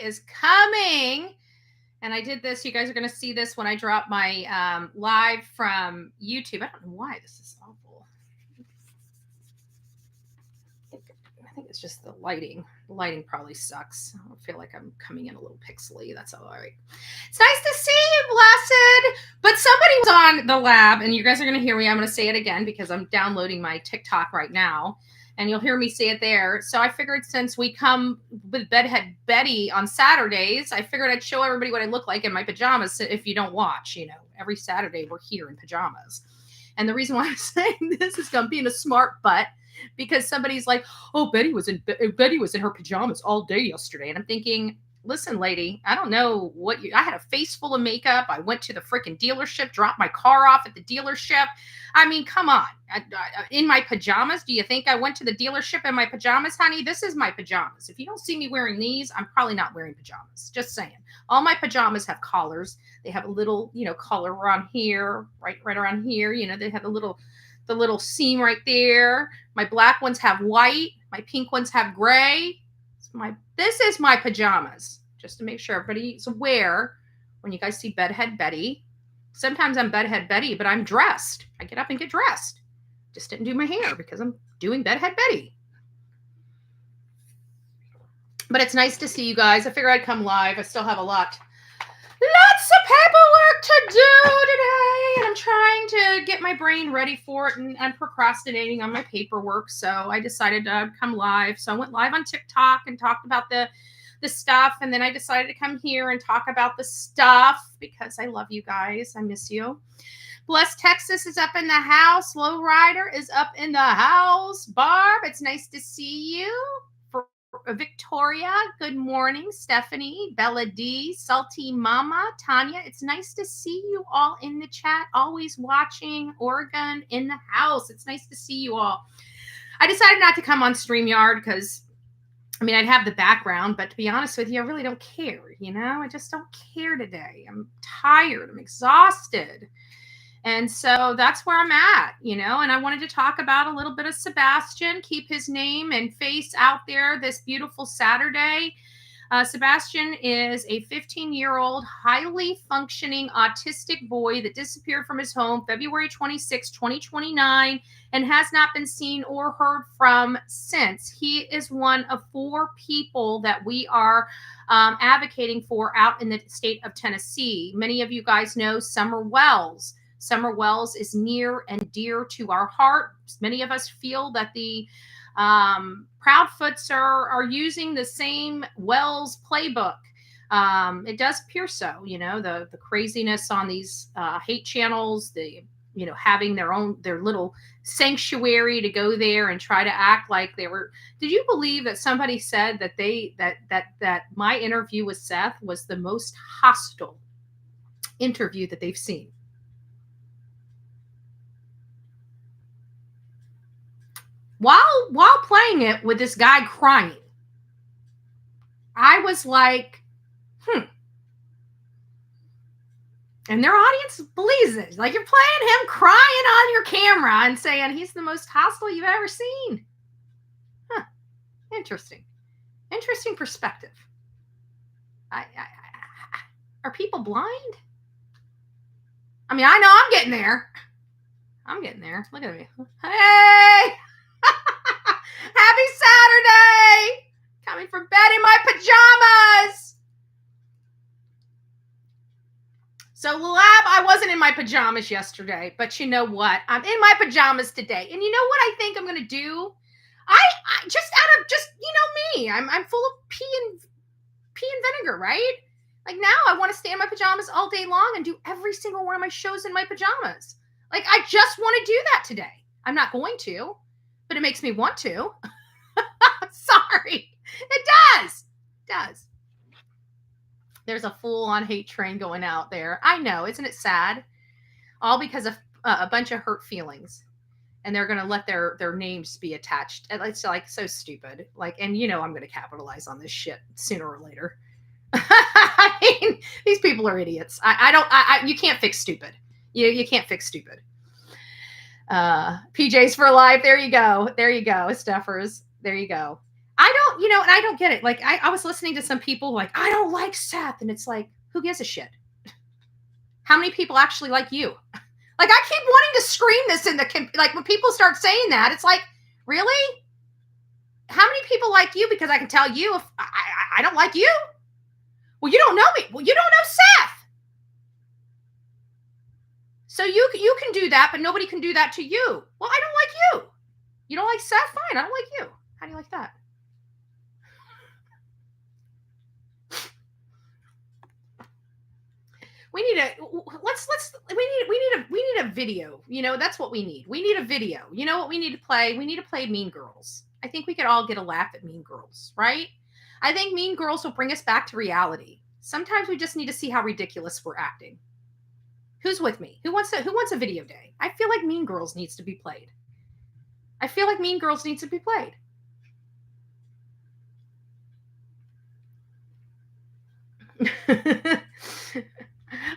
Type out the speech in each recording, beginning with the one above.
is coming. And I did this. You guys are going to see this when I drop my live from YouTube. I don't know why this is awful. I think it's just the lighting. The lighting probably sucks. I feel like I'm coming in a little pixely. That's all right. It's nice to see you, Blessed. But somebody was on the lab, and you guys are going to hear me. I'm going to say it again because I'm downloading my TikTok right now, and you'll hear me say it there. So I figured since we come with Bedhead Betty on Saturdays, I figured I'd show everybody what I look like in my pajamas if you don't watch. You know, every Saturday we're here in pajamas. And the reason why I'm saying this is I'm being a smart butt, because somebody's like, oh, Betty was in her pajamas all day yesterday. And I'm thinking, listen, lady, I don't know what I had a face full of makeup. I went to the freaking dealership, dropped my car off at the dealership. I mean, come on. In my pajamas? Do you think I went to the dealership in my pajamas, honey? This is my pajamas. If you don't see me wearing these, I'm probably not wearing pajamas. Just saying. All my pajamas have collars. They have a little, collar around here, right around here. They have the little seam right there. My black ones have white. My pink ones have gray. This is my pajamas, just to make sure everybody's aware. When you guys see Bedhead Betty, sometimes I'm Bedhead Betty, but I'm dressed. I get up and get dressed. Just didn't do my hair because I'm doing Bedhead Betty. But it's nice to see you guys. I figured I'd come live. I still have lots of paperwork to do today, and I'm trying to get my brain ready for it, and I'm procrastinating on my paperwork, so I decided to come live. So I went live on TikTok and talked about the stuff, and then I decided to come here and talk about the stuff because I love you guys. I miss you. Blessed Texas is up in the house. Lowrider is up in the house. Barb, it's nice to see you. Victoria, good morning. Stephanie, Bella D, Salty Mama, Tanya, it's nice to see you all in the chat, always watching. Oregon in the house. It's nice to see you all. I decided not to come on StreamYard because, I'd have the background, but to be honest with you, I really don't care, I just don't care today. I'm tired. I'm exhausted. And so that's where I'm at, and I wanted to talk about a little bit of Sebastian, keep his name and face out there this beautiful Saturday. Sebastian is a 15-year-old, highly functioning autistic boy that disappeared from his home February 26, 2029, and has not been seen or heard from since. He is one of 4 people that we are advocating for out in the state of Tennessee. Many of you guys know Summer Wells. Summer Wells is near and dear to our heart. Many of us feel that the Proudfoots are using the same Wells playbook. It does appear so, the craziness on these hate channels, having their little sanctuary to go there and try to act like they were. Did you believe that somebody said that that my interview with Seth was the most hostile interview that they've seen? While playing it with this guy crying, I was like, And their audience believes it. Like, you're playing him crying on your camera and saying he's the most hostile you've ever seen. Huh. Interesting perspective. Are people blind? I know I'm getting there. Look at me. Hey! Happy Saturday! Coming from bed in my pajamas. So lab, I wasn't in my pajamas yesterday, but you know what? I'm in my pajamas today. And you know what I think I'm going to do? I just me. I'm full of pee and vinegar, right? Like, now I want to stay in my pajamas all day long and do every single one of my shows in my pajamas. Like, I just want to do that today. I'm not going to, but it makes me want to. Sorry. It does. There's a full-on hate train going out there. I know. Isn't it sad? All because of a bunch of hurt feelings. And they're going to let their names be attached. And it's like so stupid. Like, and I'm going to capitalize on this shit sooner or later. I mean, these people are idiots. You can't fix stupid. You can't fix stupid. PJs for life. There you go. Stuffers. There you go. I don't, and I don't get it. Like, I was listening to some people like, I don't like Seth. And it's like, who gives a shit? How many people actually like you? Like, I keep wanting to scream this in like, when people start saying that, it's like, really? How many people like you? Because I can tell you if I don't like you. Well, you don't know me. Well, you don't know Seth. So you can do that, but nobody can do that to you. Well, I don't like you. You don't like Seth? Fine, I don't like you. How do you like that? We need a video. That's what we need. We need a video. You know what we need to play? We need to play Mean Girls. I think we could all get a laugh at Mean Girls, right? I think Mean Girls will bring us back to reality. Sometimes we just need to see how ridiculous we're acting. Who's with me? Who wants a video day? I feel like Mean Girls needs to be played. I feel like Mean Girls needs to be played.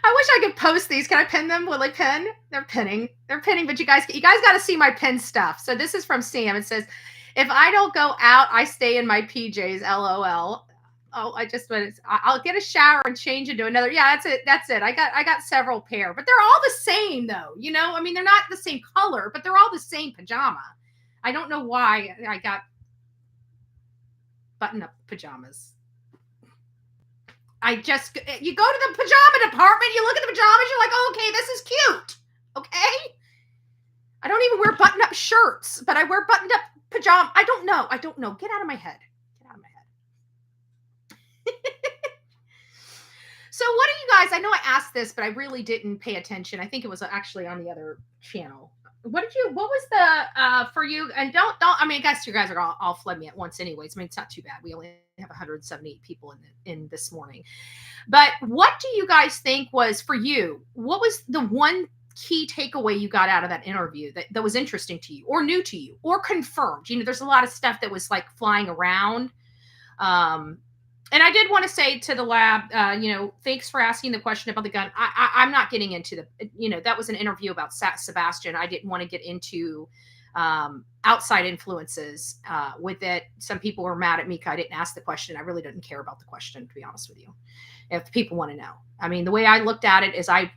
I wish I could post these. Can I pin them? Will I pin? They're pinning, but you guys got to see my pin stuff. So this is from Sam. It says, if I don't go out, I stay in my PJs, LOL. Oh, I'll get a shower and change into another. Yeah, that's it. I got several pair, but they're all the same though. I mean, they're not the same color, but they're all the same pajama. I don't know why I got button-up pajamas. You go to the pajama department, you look at the pajamas, you're like, oh, okay, this is cute. Okay? I don't even wear button-up shirts, but I wear buttoned-up pajama. I don't know. Get out of my head. So what do you guys, I know I asked this, but I really didn't pay attention. I think it was actually on the other channel. What was the, for you, and don't, I mean, I guess you guys are all flood me at once anyways. I mean, it's not too bad. We only have 178 people in this morning. But what do you guys think was, for you, what was the one key takeaway you got out of that interview that was interesting to you or new to you or confirmed? There's a lot of stuff that was like flying around. And I did want to say to the lab, thanks for asking the question about the gun. I'm not getting into that was an interview about Sebastian. I didn't want to get into outside influences with it. Some people were mad at me because I didn't ask the question. I really didn't care about the question, to be honest with you. If people want to know, I mean, the way I looked at it is I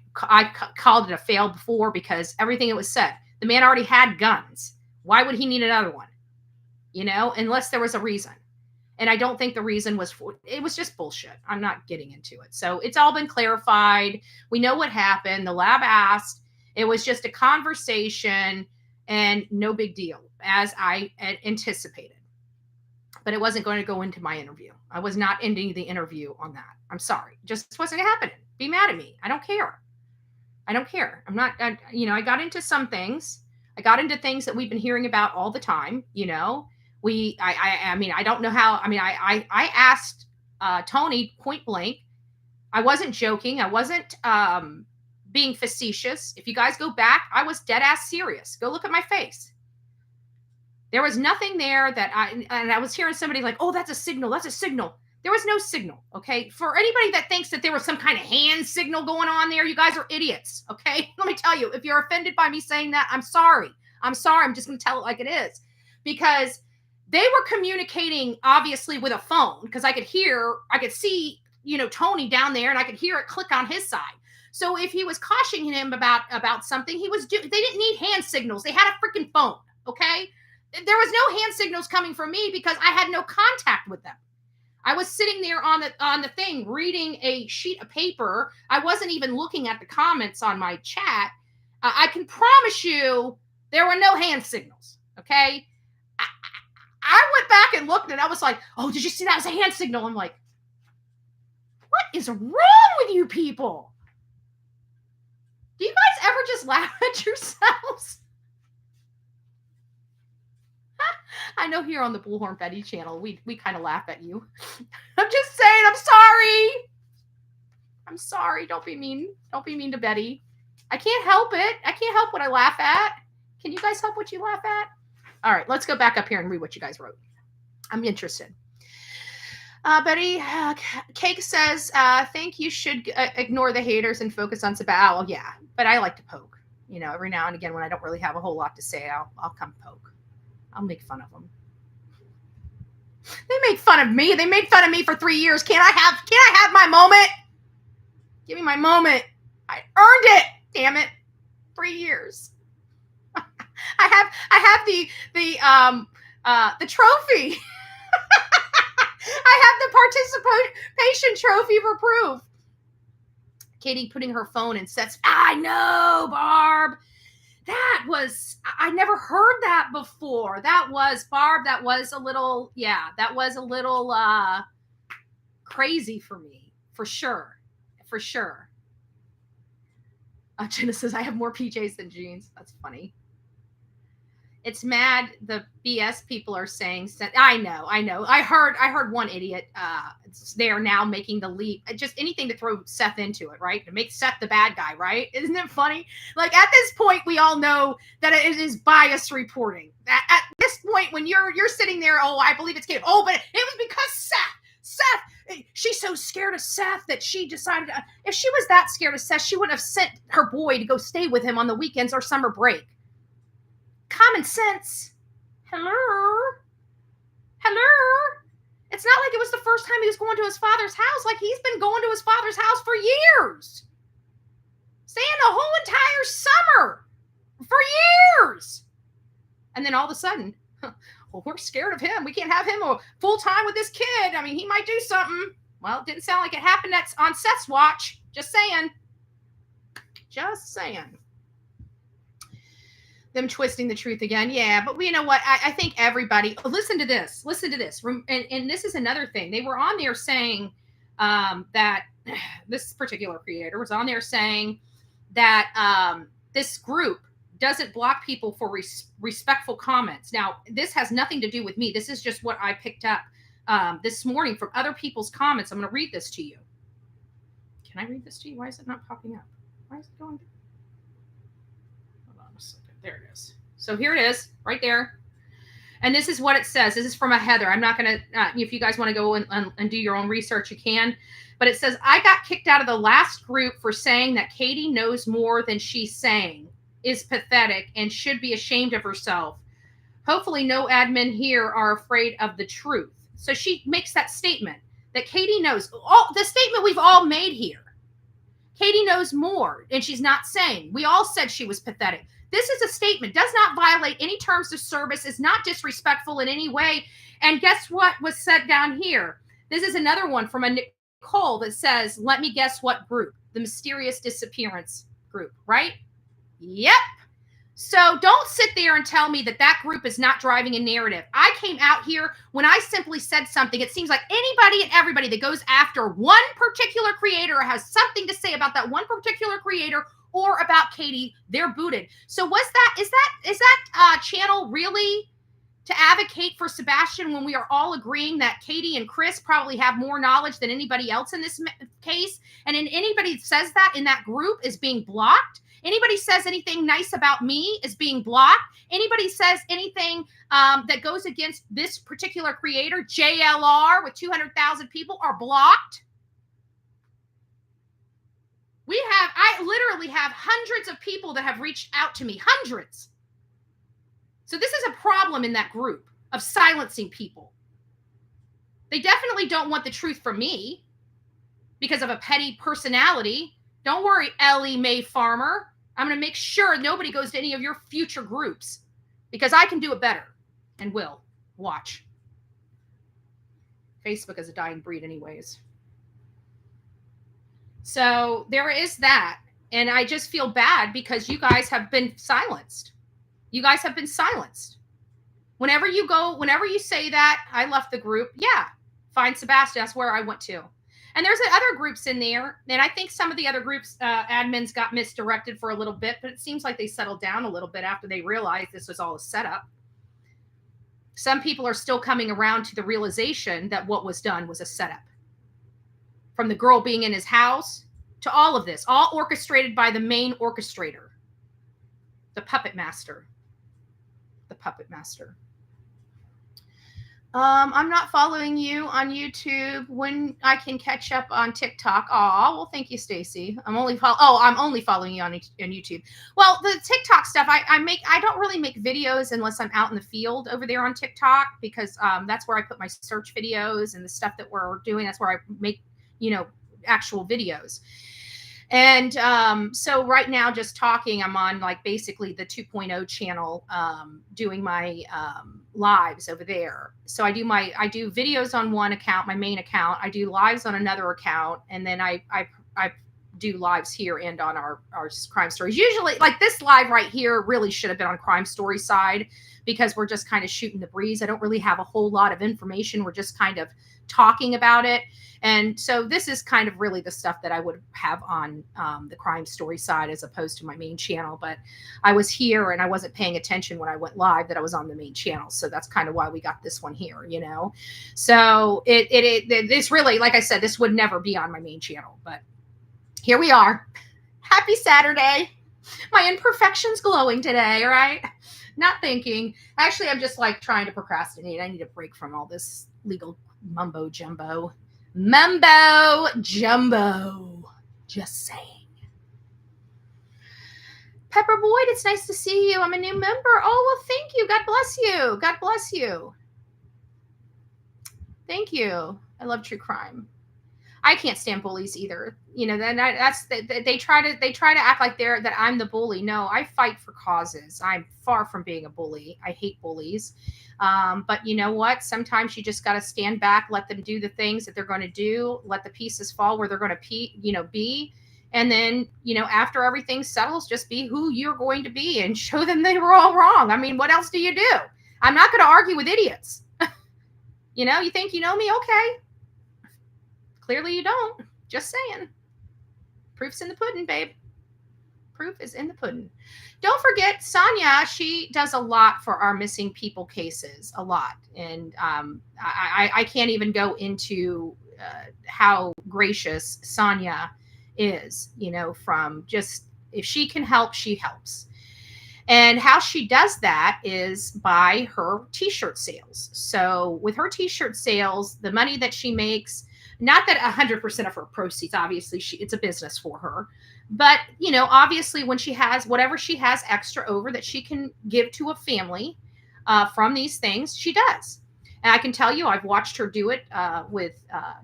called it a fail before because everything that was said, the man already had guns. Why would he need another one? Unless there was a reason. And I don't think the reason it was just bullshit. I'm not getting into it. So it's all been clarified. We know what happened. The lab asked. It was just a conversation and no big deal, as I had anticipated. But it wasn't going to go into my interview. I was not ending the interview on that. I'm sorry. Just wasn't happening. Be mad at me. I don't care. I'm not, I got into some things. I got into things that we've been hearing about all the time, I mean, I don't know how, I mean, I asked Tony point blank. I wasn't joking. I wasn't being facetious. If you guys go back, I was dead ass serious. Go look at my face. There was nothing there that I was hearing somebody like, oh, that's a signal. That's a signal. There was no signal. Okay. For anybody that thinks that there was some kind of hand signal going on there, you guys are idiots. Okay. Let me tell you, if you're offended by me saying that, I'm sorry. I'm just going to tell it like it is, because they were communicating obviously with a phone, because I could see, Tony down there, and I could hear it click on his side. So if he was cautioning him about something, they didn't need hand signals. They had a freaking phone. Okay. There was no hand signals coming from me because I had no contact with them. I was sitting there on the thing reading a sheet of paper. I wasn't even looking at the comments on my chat. I can promise you there were no hand signals. Okay. I went back and looked and I was like, oh, did you see that? It was a hand signal. I'm like, what is wrong with you people? Do you guys ever just laugh at yourselves? I know here on the Bullhorn Betty channel, we kind of laugh at you. I'm just saying, I'm sorry. I'm sorry. Don't be mean. Don't be mean to Betty. I can't help it. I can't help what I laugh at. Can you guys help what you laugh at? All right, let's go back up here and read what you guys wrote. I'm interested. Betty Cake says, think you should ignore the haters and focus on Sebastian. Oh, yeah, but I like to poke. Every now and again when I don't really have a whole lot to say, I'll come poke. I'll make fun of them. They make fun of me. They made fun of me for 3 years. Can't I have my moment? Give me my moment. I earned it. Damn it. 3 years. I have the trophy. I have the participation trophy for proof. Katie putting her phone in Seth's. I know, Barb. I never heard that before. That was, Barb, that was a little crazy for me, for sure. For sure. Jenna says, I have more PJs than jeans. That's funny. It's mad the BS people are saying. I know. I heard one idiot. They are now making the leap. Just anything to throw Seth into it, right? To make Seth the bad guy, right? Isn't it funny? Like at this point, we all know that it is bias reporting. At this point, when you're sitting there, oh, I believe it's Kate. Oh, but it was because Seth. She's so scared of Seth that she decided. If she was that scared of Seth, she wouldn't have sent her boy to go stay with him on the weekends or summer break. Common sense. Hello. It's not like it was the first time he was going to his father's house. Like he's been going to his father's house for years. Staying the whole entire summer for years. And then all of a sudden, well, we're scared of him. We can't have him full time with this kid. I mean, he might do something. Well, it didn't sound like it happened on Seth's watch. Just saying. Them twisting the truth again. Yeah, but you know what? I think everybody, listen to this. And this is another thing. They were on there saying that this particular creator was on there saying that this group doesn't block people for respectful comments. Now, this has nothing to do with me. This is just what I picked up this morning from other people's comments. I'm going to read this to you. Can I read this to you? Why is it not popping up? Why is it going? Hold on a second. There it is. So here it is, right there. And this is what it says. This is from a Heather. I'm not going to, if you guys want to go and do your own research, you can. But it says, I got kicked out of the last group for saying that Katie knows more than she's saying, is pathetic, and should be ashamed of herself. Hopefully no admin here are afraid of the truth. So she makes that statement that Katie knows. The statement we've all made here. Katie knows more, and she's not saying. We all said she was pathetic. This is a statement, does not violate any terms of service, is not disrespectful in any way. And guess what was said down here? This is another one from a Nicole that says, let me guess what group? The mysterious disappearance group, right? Yep. So don't sit there and tell me that group is not driving a narrative. I came out here when I simply said something. It seems like anybody and everybody that goes after one particular creator or has something to say about that one particular creator or about Katie, they're booted. So is that channel really to advocate for Sebastian when we are all agreeing that Katie and Chris probably have more knowledge than anybody else in this case? And anybody that says that in that group is being blocked. Anybody says anything nice about me is being blocked. Anybody says anything that goes against this particular creator, JLR, with 200,000 people, are blocked. I literally have hundreds of people that have reached out to me, hundreds. So this is a problem in that group of silencing people. They definitely don't want the truth from me because of a petty personality. Don't worry, Ellie Mae Farmer. I'm going to make sure nobody goes to any of your future groups because I can do it better and will. Watch. Facebook is a dying breed anyways. So there is that. And I just feel bad because you guys have been silenced. You guys have been silenced. Whenever you say that, I left the group. Yeah, find Sebastian. That's where I went to. And there's other groups in there. And I think some of the other groups, admins got misdirected for a little bit, but it seems like they settled down a little bit after they realized this was all a setup. Some people are still coming around to the realization that what was done was a setup. From the girl being in his house to all of this, all orchestrated by the main orchestrator, the puppet master. The puppet master. I'm not following you on YouTube. When I can catch up on TikTok. Oh, well, thank you, Stacy. I'm only following you on YouTube. Well, the TikTok stuff, I don't really make videos unless I'm out in the field over there on TikTok, because that's where I put my search videos and the stuff that we're doing. That's where I make, actual videos. And so right now, just talking, I'm on like basically the 2.0 channel, doing my lives over there. So I do videos on one account, my main account. I do lives on another account, and then I do lives here and on our crime stories. Usually, like this live right here really should have been on crime story side, because we're just kind of shooting the breeze. I don't really have a whole lot of information. We're just kind of talking about it. And so this is kind of really the stuff that I would have on the crime story side as opposed to my main channel. But I was here and I wasn't paying attention when I went live that I was on the main channel. So that's kind of why we got this one here, So this really, like I said, this would never be on my main channel. But here we are. Happy Saturday. My imperfection's glowing today, right? Not thinking. Actually, I'm just like trying to procrastinate. I need a break from all this legal mumbo jumbo. Mumbo jumbo. Just saying. Pepper Boyd, it's nice to see you. I'm a new member. Oh, well, thank you. God bless you. God bless you. Thank you. I love true crime. I can't stand bullies either. Then they try to act like that I'm the bully. No, I fight for causes. I'm far from being a bully. I hate bullies. But you know what? Sometimes you just got to stand back, let them do the things that they're going to do, let the pieces fall where they're going to be. And then, after everything settles, just be who you're going to be and show them they were all wrong. I mean, what else do you do? I'm not going to argue with idiots. You think you know me? Okay. Clearly you don't. Just saying. Proof's in the pudding, babe. Proof is in the pudding. Don't forget, Sonia, she does a lot for our missing people cases, a lot. And I can't even go into how gracious Sonia is, from just, if she can help, she helps. And how she does that is by her t-shirt sales. So with her t-shirt sales, the money that she makes, not that 100% of her proceeds, obviously it's a business for her, but obviously when she has whatever she has extra over that she can give to a family from these things, she does. And I can tell you, I've watched her do it with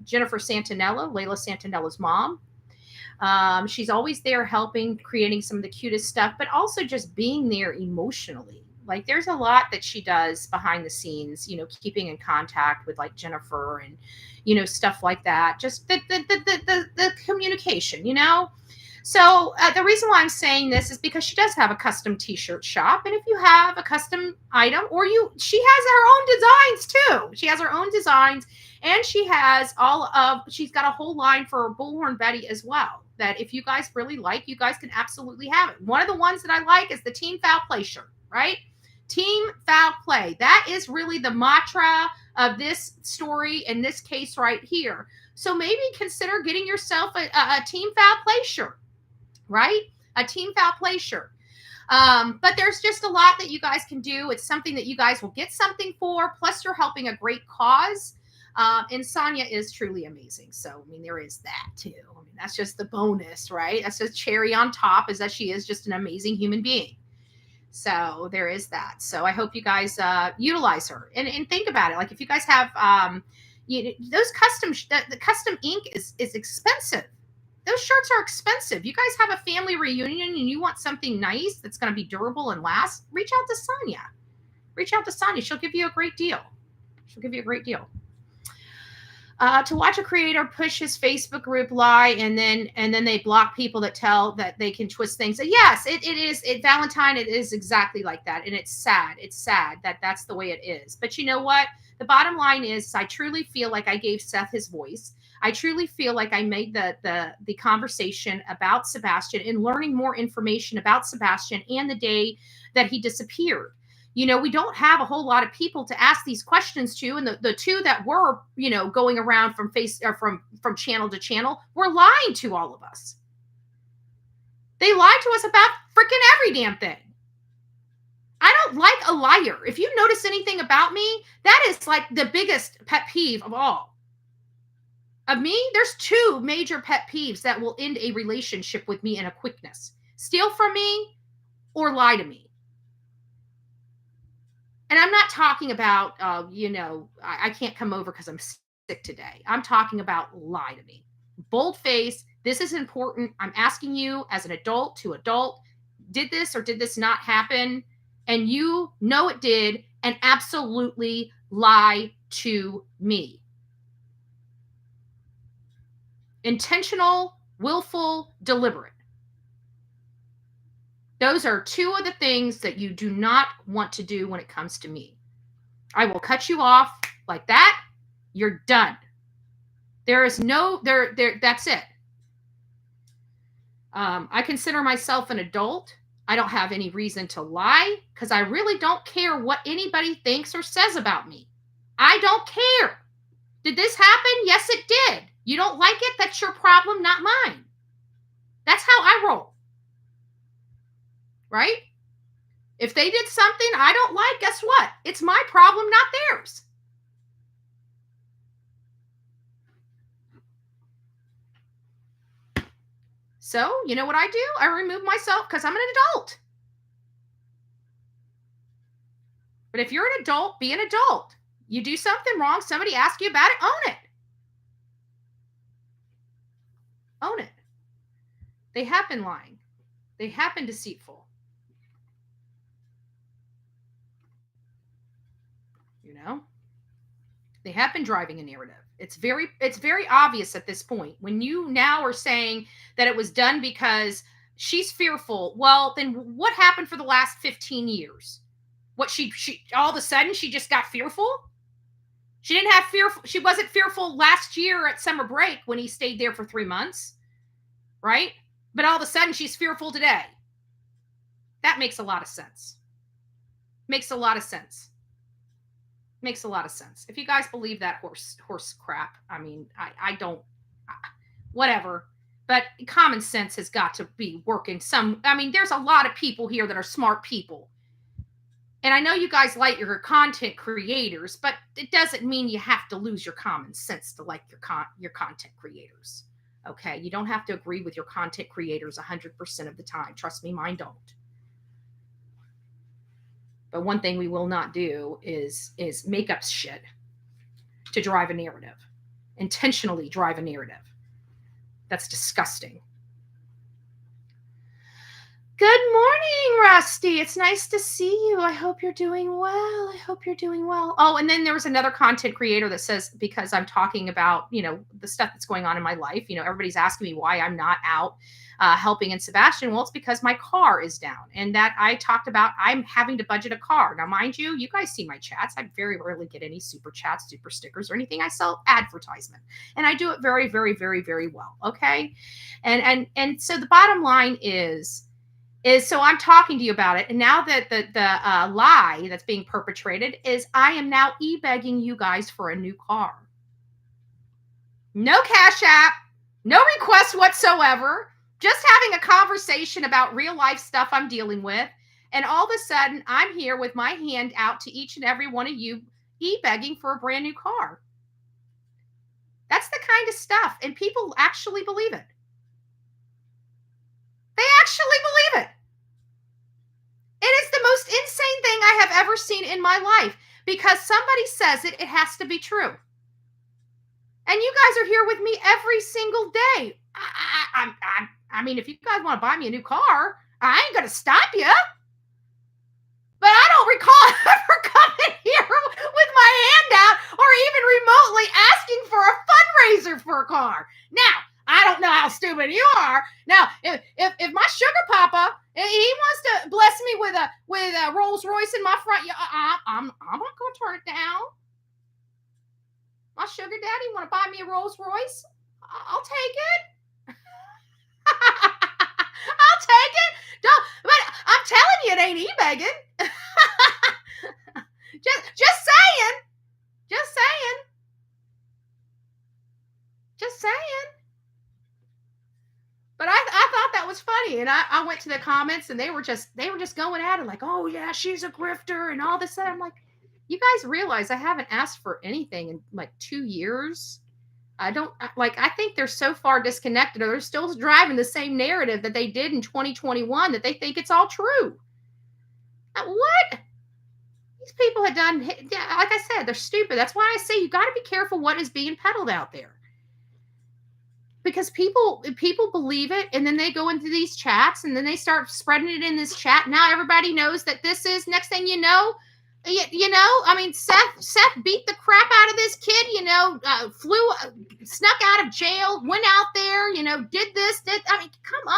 Jennifer Santinella, Layla Santinella's mom. She's always there helping, creating some of the cutest stuff, but also just being there emotionally. Like there's a lot that she does behind the scenes, keeping in contact with like Jennifer and, stuff like that. Just the communication, So the reason why I'm saying this is because she does have a custom t-shirt shop. And if you have a custom item she has her own designs too. She has her own designs, and she's got a whole line for Bullhorn Betty as well, that if you guys really like, you guys can absolutely have it. One of the ones that I like is the Team Foul Play shirt, right? Team Foul Play. That is really the mantra of this story in this case right here. So maybe consider getting yourself a Team Foul Play shirt, right? A Team Foul Play shirt. But there's just a lot that you guys can do. It's something that you guys will get something for. Plus, you're helping a great cause. And Sonia is truly amazing. So, I mean, there is that too. I mean, that's just the bonus, right? That's the cherry on top, is that she is just an amazing human being. So there is that. So I hope you guys utilize her and think about it. Like if you guys have those the custom ink is expensive. Those shirts are expensive. You guys have a family reunion and you want something nice that's going to be durable and last, reach out to Sonia. Reach out to Sonia. She'll give you a great deal. To watch a creator push his Facebook group lie and then they block people that tell that they can twist things. Yes, it is. Valentine, it is exactly like that. And it's sad. It's sad that that's the way it is. But you know what? The bottom line is I truly feel like I gave Seth his voice. I truly feel like I made the conversation about Sebastian and learning more information about Sebastian and the day that he disappeared. We don't have a whole lot of people to ask these questions to. And the two that were, going around from from channel to channel were lying to all of us. They lied to us about freaking every damn thing. I don't like a liar. If you notice anything about me, that is like the biggest pet peeve of all. Of me, there's two major pet peeves that will end a relationship with me in a quickness. Steal from me or lie to me. And I'm not talking about, I can't come over because I'm sick today. I'm talking about lie to me. Bold face. This is important. I'm asking you as an adult to adult, did this or did this not happen? And you know it did, and absolutely lie to me. Intentional, willful, deliberate. Those are two of the things that you do not want to do when it comes to me. I will cut you off like that. You're done. There is no, that's it. I consider myself an adult. I don't have any reason to lie because I really don't care what anybody thinks or says about me. I don't care. Did this happen? Yes, it did. You don't like it? That's your problem, not mine. That's how I roll. Right? If they did something I don't like, guess what? It's my problem, not theirs. So, you know what I do? I remove myself because I'm an adult. But if you're an adult, be an adult. You do something wrong, somebody asks you about it, own it. Own it. They have been lying. They have been deceitful. You know? They have been driving a narrative. It's very obvious at this point. When you now are saying that it was done because she's fearful, well, then what happened for the last 15 years? What she all of a sudden she just got fearful? She didn't have fearful. She wasn't fearful last year at summer break when he stayed there for 3 months, right? But all of a sudden she's fearful today. That makes a lot of sense. Makes a lot of sense. Makes a lot of sense. If you guys believe that horse crap, I mean, I don't, whatever. But common sense has got to be working. There's a lot of people here that are smart people. And I know you guys like your content creators, but it doesn't mean you have to lose your common sense to like your content creators. Okay? You don't have to agree with your content creators 100% of the time. Trust me, mine don't. But one thing we will not do is make up shit to drive a narrative. Intentionally drive a narrative. That's disgusting. Good morning, Rusty. It's nice to see you. I hope you're doing well. Oh, and then there was another content creator that says, because I'm talking about, the stuff that's going on in my life, everybody's asking me why I'm not out helping in Sebastian. Well, it's because my car is down, and that I talked about I'm having to budget a car. Now, mind you, you guys see my chats. I very rarely get any super chats, super stickers, or anything. I sell advertisement, and I do it very, very, very, very well. Okay. And so the bottom line is so I'm talking to you about it. And now that the lie that's being perpetrated is I am now e-begging you guys for a new car. No Cash App, no request whatsoever, just having a conversation about real life stuff I'm dealing with. And all of a sudden I'm here with my hand out to each and every one of you e-begging for a brand new car. That's the kind of stuff. And people actually believe it. They actually believe it. It is the most insane thing I have ever seen in my life, because somebody says it has to be true. And you guys are here with me every single day. I mean, if you guys want to buy me a new car, I ain't going to stop you. But I don't recall ever coming here with my hand out or even remotely asking for a fundraiser for a car. Now, I don't know how stupid you are. Now, if my sugar papa, he wants to bless me with a Rolls Royce in my front, I'm not going to turn it down. My sugar daddy want to buy me a Rolls Royce? I'll take it. I'll take it. But I'm telling you, it ain't e-begging. Just saying. But I thought that was funny. funny. And I went to the comments and they were just going at it like, oh yeah, she's a grifter and all this. And I'm like, you guys realize I haven't asked for anything in like 2 years. I think they're so far disconnected, or they're still driving the same narrative that they did in 2021 that they think it's all true. What? These people had done, yeah, like I said, they're stupid. That's why I say you got to be careful what is being peddled out there. Because people believe it, and then they go into these chats, and then they start spreading it in this chat. Now everybody knows that this is, next thing you know, I mean, Seth beat the crap out of this kid, snuck out of jail, went out there, did this, I mean, come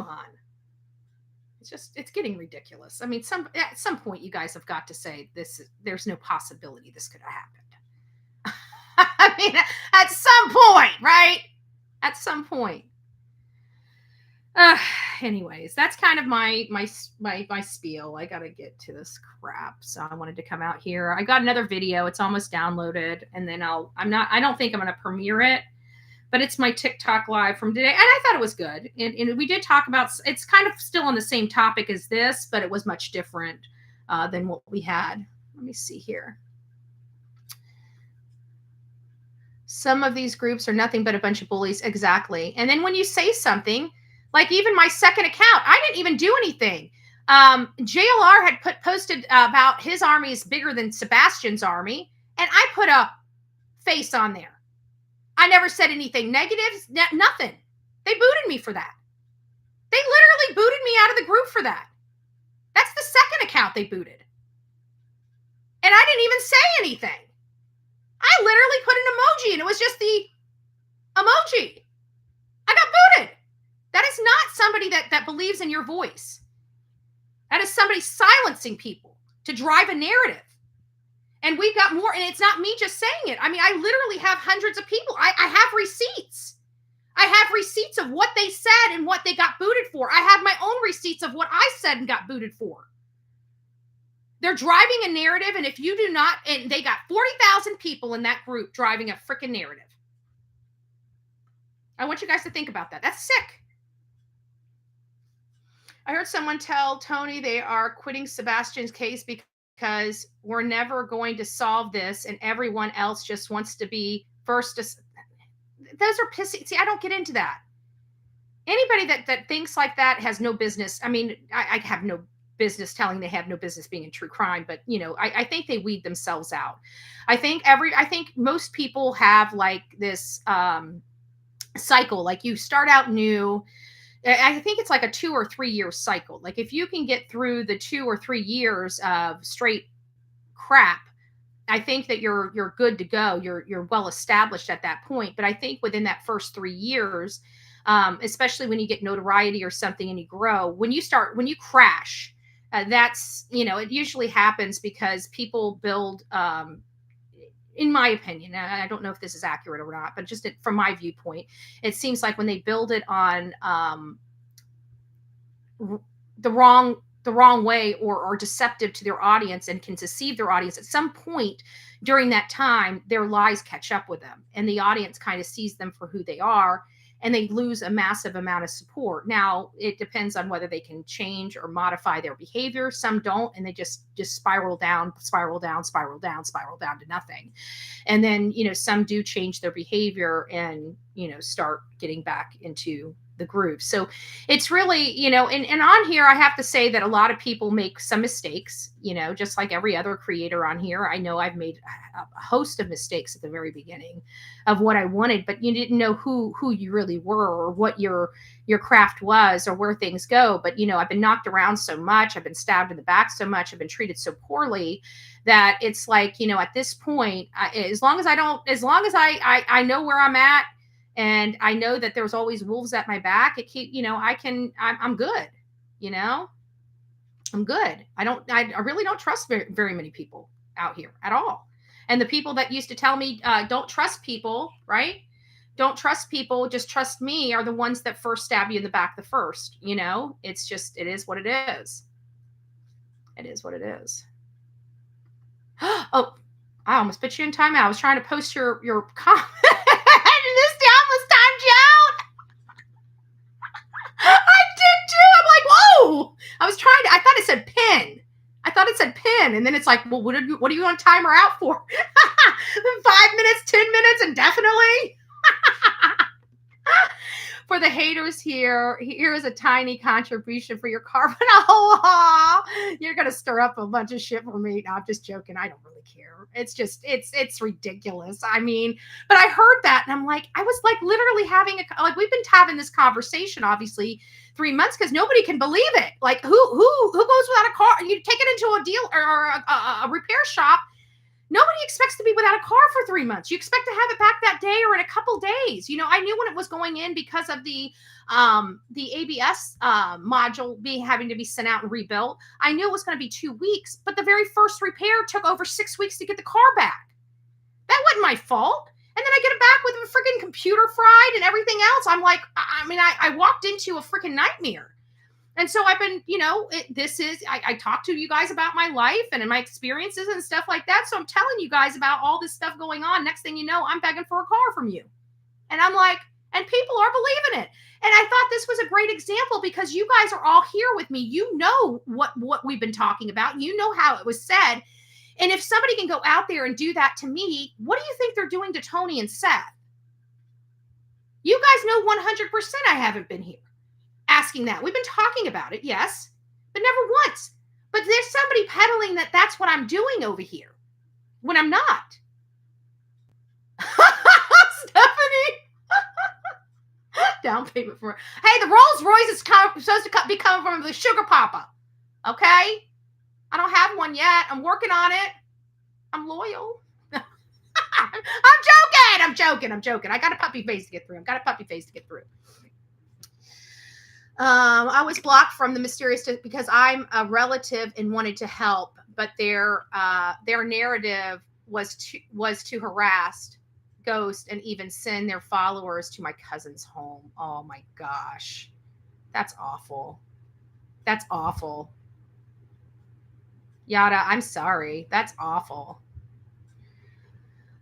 on. It's getting ridiculous. I mean, at some point you guys have got to say there's no possibility this could have happened. I mean, at some point, right? At some point. Anyways, that's kind of my spiel. I gotta get to this crap, so I wanted to come out here. I got another video. It's almost downloaded, and then I don't think I'm gonna premiere it, but it's my TikTok live from today, and I thought it was good. And we did talk about, it's kind of still on the same topic as this, but it was much different than what we had. Let me see here. Some of these groups are nothing but a bunch of bullies. Exactly. And then when you say something, like even my second account, I didn't even do anything. JLR had posted about his army is bigger than Sebastian's army, and I put a face on there. I never said anything negative, nothing. They booted me for that. They literally booted me out of the group for that. That's the second account they booted. And I didn't even say anything. I literally put an emoji, and it was just the emoji. I got booted. That is not somebody that believes in your voice. That is somebody silencing people to drive a narrative. And we've got more, and it's not me just saying it. I mean, I literally have hundreds of people. I have receipts. I have receipts of what they said and what they got booted for. I have my own receipts of what I said and got booted for. They're driving a narrative, and if you do not, and they got 40,000 people in that group driving a freaking narrative. I want you guys to think about that. That's sick. I heard someone tell Tony they are quitting Sebastian's case because we're never going to solve this, and everyone else just wants to be first. Those are pissy. See, I don't get into that. Anybody that thinks like that has no business. I mean, I have no business telling they have no business being in true crime, but I think they weed themselves out. I think most people have like this cycle. Like you start out new. I think it's like a 2 or 3 year cycle. Like if you can get through the 2 or 3 years of straight crap, I think that you're good to go. You're well established at that point. But I think within that first 3 years, especially when you get notoriety or something and you grow, when you crash, that's, it usually happens because people build, in my opinion, and I don't know if this is accurate or not, but just from my viewpoint, it seems like when they build it on the wrong way or deceptive to their audience and can deceive their audience, at some point during that time, their lies catch up with them and the audience kind of sees them for who they are, and they lose a massive amount of support. Now, it depends on whether they can change or modify their behavior. Some don't, and they just spiral down to nothing. And then, some do change their behavior and, start getting back into the groove. So it's really, and on here, I have to say that a lot of people make some mistakes, just like every other creator on here. I know I've made a host of mistakes at the very beginning of what I wanted, but you didn't know who you really were or what your craft was or where things go. But, I've been knocked around so much. I've been stabbed in the back so much. I've been treated so poorly that it's like, at this point, as long as I know where I'm at, and I know that there's always wolves at my back. I'm good. I'm good. I really don't trust very many people out here at all. And the people that used to tell me, don't trust people, right? Don't trust people, just trust me, are the ones that first stab you in the back the first. It's just, it is what it is. It is what it is. Oh, I almost put you in timeout. I was trying to post your comment. This almost timed you out. I thought it said pin. And then it's like, well, what do you want to time her out for? 5 minutes, 10 minutes, indefinitely? For the haters here is a tiny contribution for your carbon. Oh, you're going to stir up a bunch of shit for me. No, I'm just joking. I don't really care. It's ridiculous. I mean, but I heard that and I'm like, I was like literally we've been having this conversation, obviously 3 months, because nobody can believe it. Like who goes without a car? You take it into a deal or a repair shop. Nobody expects to be without a car for 3 months. You expect to have it back that day or in a couple days. You know, I knew when it was going in because of the ABS module having to be sent out and rebuilt. I knew it was going to be 2 weeks, but the very first repair took over 6 weeks to get the car back. That wasn't my fault. And then I get it back with a freaking computer fried and everything else. I'm like, I walked into a freaking nightmare. And so I've been, I talk to you guys about my life and my experiences and stuff like that. So I'm telling you guys about all this stuff going on. Next thing you know, I'm begging for a car from you. And I'm like, and people are believing it. And I thought this was a great example because you guys are all here with me. You know what we've been talking about. You know how it was said. And if somebody can go out there and do that to me, what do you think they're doing to Tony and Seth? You guys know 100% I haven't been here asking that. We've been talking about it, yes, but never once. But there's somebody peddling that that's what I'm doing over here when I'm not. Stephanie. Down payment for hey, the Rolls Royce is supposed to be coming from the Sugar Papa. Okay? I don't have one yet. I'm working on it. I'm loyal. I'm joking. I got a puppy face to get through. I was blocked from the mysterious because I'm a relative and wanted to help, but their narrative was to harass, ghost, and even send their followers to my cousin's home. Oh my gosh, that's awful. Yada, I'm sorry. That's awful.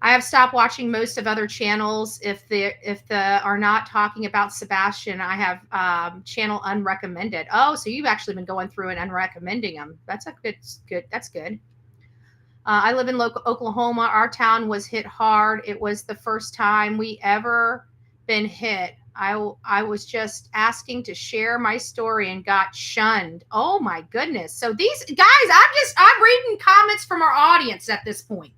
I have stopped watching most of other channels. If they are not talking about Sebastian, I have channel unrecommended. Oh, so you've actually been going through and unrecommending them. That's good. That's good. I live in Oklahoma. Our town was hit hard. It was the first time we ever been hit. I was just asking to share my story and got shunned. Oh my goodness. So these guys, I'm reading comments from our audience at this point.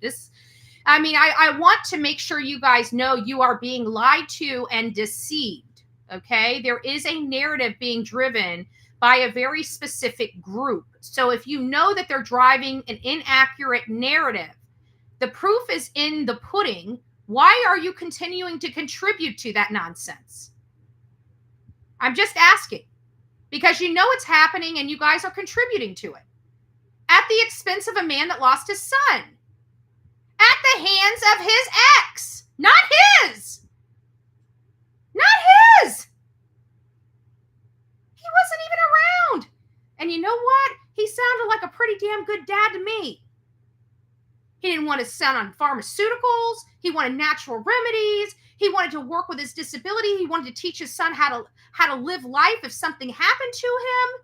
I want to make sure you guys know you are being lied to and deceived, okay? There is a narrative being driven by a very specific group. So if you know that they're driving an inaccurate narrative, the proof is in the pudding. Why are you continuing to contribute to that nonsense? I'm just asking because you know it's happening and you guys are contributing to it at the expense of a man that lost his son. At the hands of his ex. Not his. He wasn't even around. And you know what? He sounded like a pretty damn good dad to me. He didn't want to sell on pharmaceuticals. He wanted natural remedies. He wanted to work with his disability. He wanted to teach his son how to live life if something happened to him.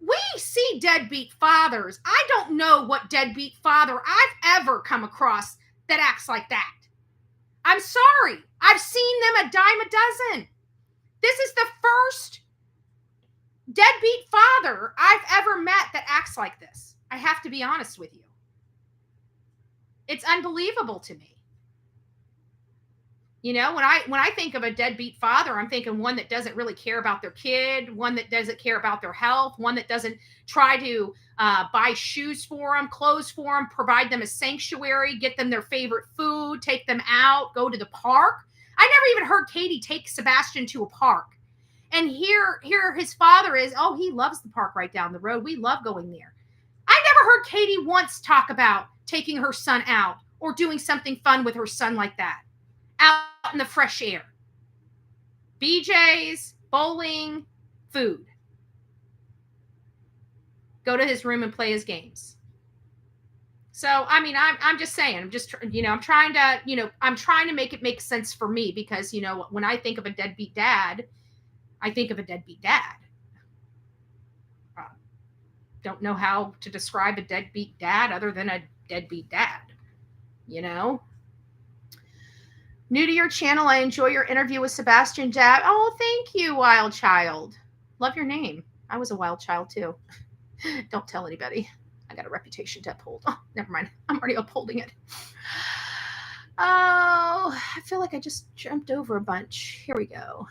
We see deadbeat fathers. I don't know what deadbeat father I've ever come across that acts like that. I'm sorry. I've seen them a dime a dozen. This is the first deadbeat father I've ever met that acts like this. I have to be honest with you. It's unbelievable to me. You know, when I think of a deadbeat father, I'm thinking one that doesn't really care about their kid, one that doesn't care about their health, one that doesn't try to buy shoes for them, clothes for them, provide them a sanctuary, get them their favorite food, take them out, go to the park. I never even heard Katie take Sebastian to a park. And here his father is, oh, he loves the park right down the road. We love going there. I never heard Katie once talk about taking her son out or doing something fun with her son like that. Out in the fresh air. BJ's, bowling, food. Go to his room and play his games. So, I mean, I'm just saying, I'm just, I'm trying to make it make sense for me because, when I think of a deadbeat dad, I think of a deadbeat dad. Don't know how to describe a deadbeat dad other than a deadbeat dad, New to your channel, I enjoy your interview with Sebastian Dad. Oh, thank you, Wild Child. Love your name. I was a wild child too. Don't tell anybody. I got a reputation to uphold. Oh, never mind. I'm already upholding it. Oh, I feel like I just jumped over a bunch. Here we go.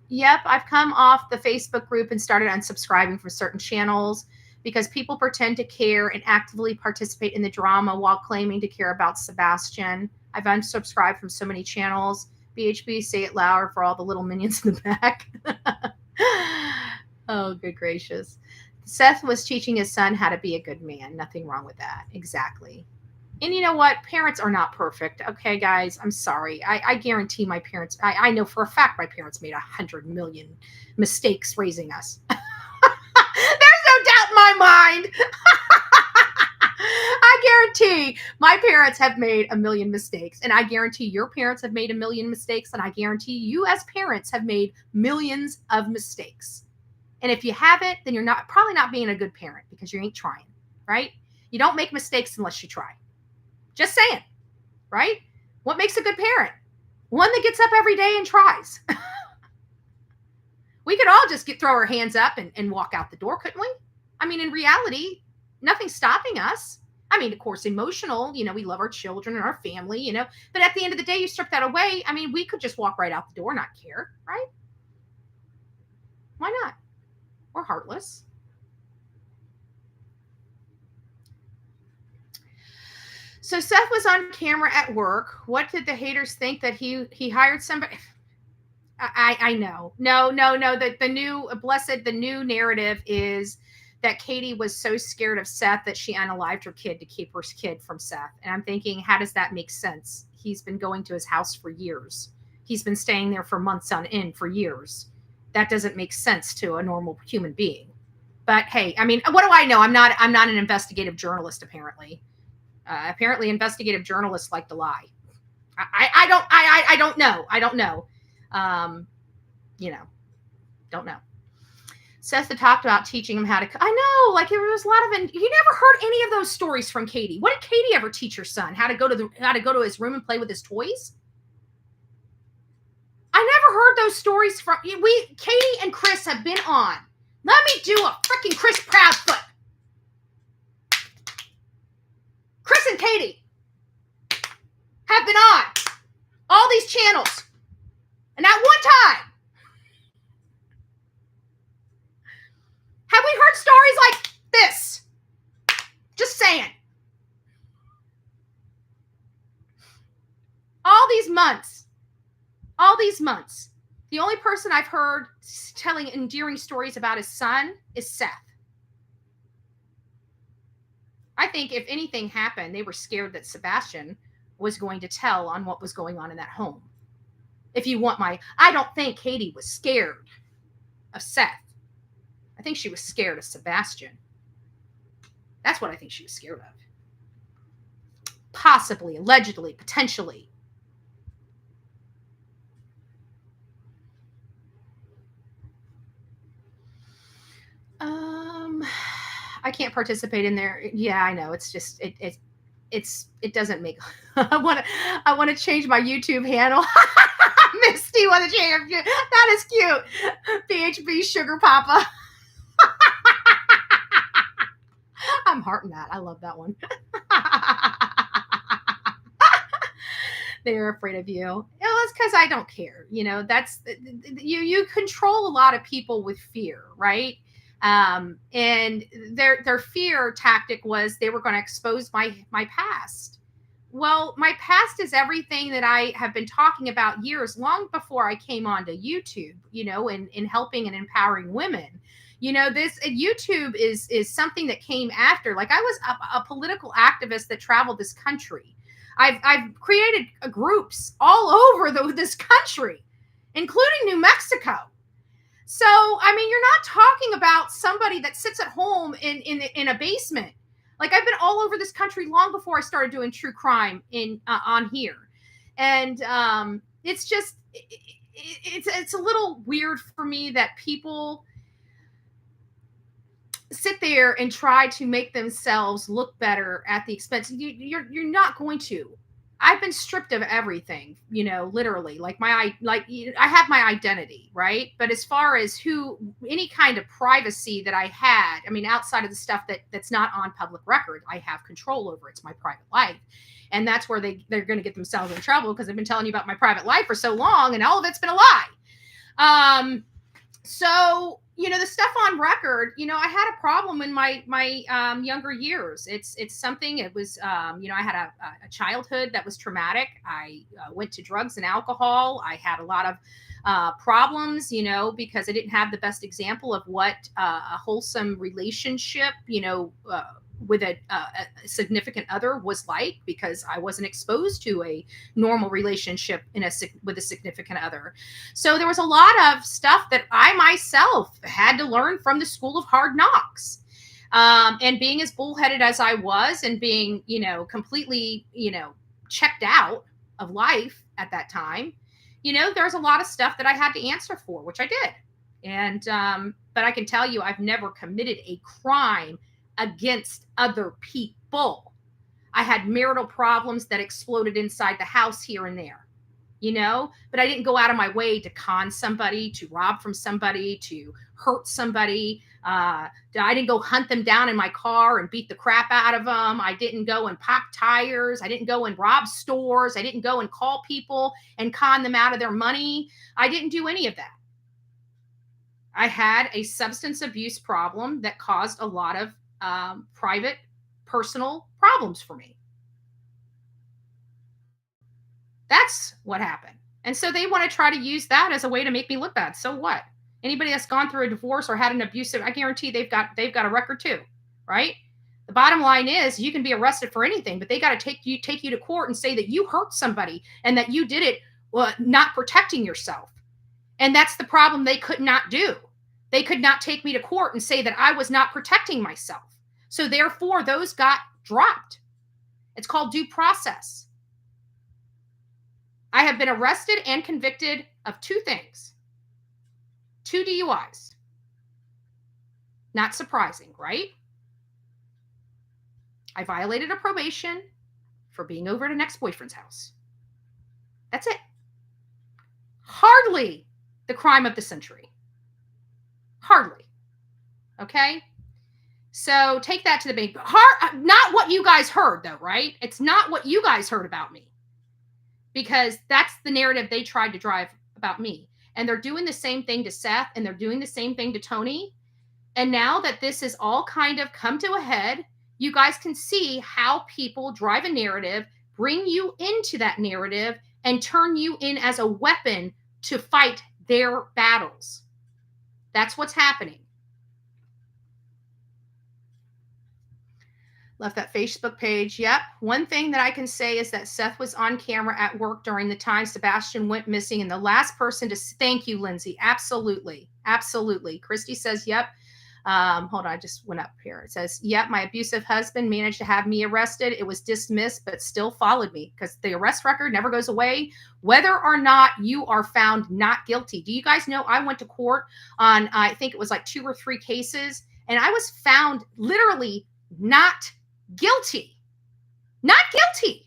Yep, I've come off the Facebook group and started unsubscribing from certain channels because people pretend to care and actively participate in the drama while claiming to care about Sebastian. I've unsubscribed from so many channels. BHB, say it louder for all the little minions in the back. Oh, good gracious. Seth was teaching his son how to be a good man. Nothing wrong with that. Exactly. And you know what? Parents are not perfect. Okay, guys, I'm sorry. I guarantee my parents, I know for a fact my parents made 100 million mistakes raising us. There's no doubt in my mind. I guarantee my parents have made a million mistakes. And I guarantee your parents have made a million mistakes. And I guarantee you as parents have made millions of mistakes. And if you haven't, then you're probably not being a good parent because you ain't trying, right? You don't make mistakes unless you try. Just saying, right? What makes a good parent? One that gets up every day and tries. We could all just throw our hands up and walk out the door, couldn't we? I mean, in reality, nothing's stopping us. I mean, of course, emotional, we love our children and our family, but at the end of the day, you strip that away. I mean, we could just walk right out the door, not care, right? Why not? We're heartless. So Seth was on camera at work. What did the haters think that he hired somebody? I know. No. The new narrative is that Katie was so scared of Seth that she unalived her kid to keep her kid from Seth. And I'm thinking, how does that make sense? He's been going to his house for years. He's been staying there for months on end for years. That doesn't make sense to a normal human being. But hey, I mean, what do I know? I'm not an investigative journalist, apparently. Apparently, investigative journalists like to lie. I don't know. I don't know. Don't know. Seth had talked about teaching him how to. I know, like there was a lot of. You never heard any of those stories from Katie. What did Katie ever teach her son? How to go to his room and play with his toys? I never heard those stories from. Katie and Chris have been on. Let me do a freaking Chris Proudfoot. Chris and Katie have been on all these channels. And at one time, have we heard stories like this? Just saying. All these months, the only person I've heard telling endearing stories about his son is Seth. I think if anything happened, they were scared that Sebastian was going to tell on what was going on in that home. If you want I don't think Katie was scared of Seth. I think she was scared of Sebastian. That's what I think she was scared of. Possibly, allegedly, potentially. I can't participate in there. Yeah, I know. It's just it doesn't make. I want to change my YouTube handle. Misty want to change. That is cute. PHB Sugar Papa. I'm hearting that. I love that one. They're afraid of you. It's because I don't care. That's you control a lot of people with fear, right? And their fear tactic was they were going to expose my past. Well, my past is everything that I have been talking about years, long before I came onto YouTube, in helping and empowering women. This YouTube is something that came after. Like I was a political activist that traveled this country. I've created groups all over this country, including New Mexico. So, I mean, you're not talking about somebody that sits at home in a basement. Like I've been all over this country long before I started doing true crime on here. And it's just it's a little weird for me that people sit there and try to make themselves look better at the expense. You're not going to. I've been stripped of everything, literally. Like I have my identity, right? But as far as any kind of privacy that I had, I mean, outside of the stuff that's not on public record, I have control over. It's my private life. And that's where they're going to get themselves in trouble, because I've been telling you about my private life for so long, and all of it's been a lie. So, the stuff on record, I had a problem in my younger years. It's something, it was, I had a childhood that was traumatic. I went to drugs and alcohol. I had a lot of problems, because I didn't have the best example of what a wholesome relationship, with a significant other was like, because I wasn't exposed to a normal relationship with a significant other. So there was a lot of stuff that I myself had to learn from the school of hard knocks. And being as bullheaded as I was, and being, completely, checked out of life at that time, there's a lot of stuff that I had to answer for, which I did. And, but I can tell you, I've never committed a crime against other people. I had marital problems that exploded inside the house here and there, but I didn't go out of my way to con somebody, to rob from somebody, to hurt somebody. I didn't go hunt them down in my car and beat the crap out of them. I didn't go and pop tires. I didn't go and rob stores. I didn't go and call people and con them out of their money. I didn't do any of that. I had a substance abuse problem that caused a lot of private, personal problems for me. That's what happened. And so they want to try to use that as a way to make me look bad. So what? Anybody that's gone through a divorce or had an abusive, I guarantee they've got a record too, right? The bottom line is, you can be arrested for anything, but they got to take you to court and say that you hurt somebody and that you did it not protecting yourself. And that's the problem they could not do. They could not take me to court and say that I was not protecting myself. So therefore, those got dropped. It's called due process. I have been arrested and convicted of 2 things. 2 DUIs. Not surprising, right? I violated a probation for being over at an ex-boyfriend's house. That's it. Hardly the crime of the century. Hardly. Okay? So take that to the bank. Not what you guys heard, though, right? It's not what you guys heard about me, because that's the narrative they tried to drive about me. And they're doing the same thing to Seth, and they're doing the same thing to Tony. And now that this has all kind of come to a head, you guys can see how people drive a narrative, bring you into that narrative, and turn you in as a weapon to fight their battles. That's what's happening. Left that Facebook page. Yep. One thing that I can say is that Seth was on camera at work during the time Sebastian went missing, and the last person to thank you, Lindsay. Absolutely. Absolutely. Christy says, yep. Hold on. I just went up here. It says, yep, my abusive husband managed to have me arrested. It was dismissed, but still followed me, because the arrest record never goes away, whether or not you are found not guilty. Do you guys know I went to court on, I think it was like 2 or 3 cases, and I was found literally not guilty. Not guilty.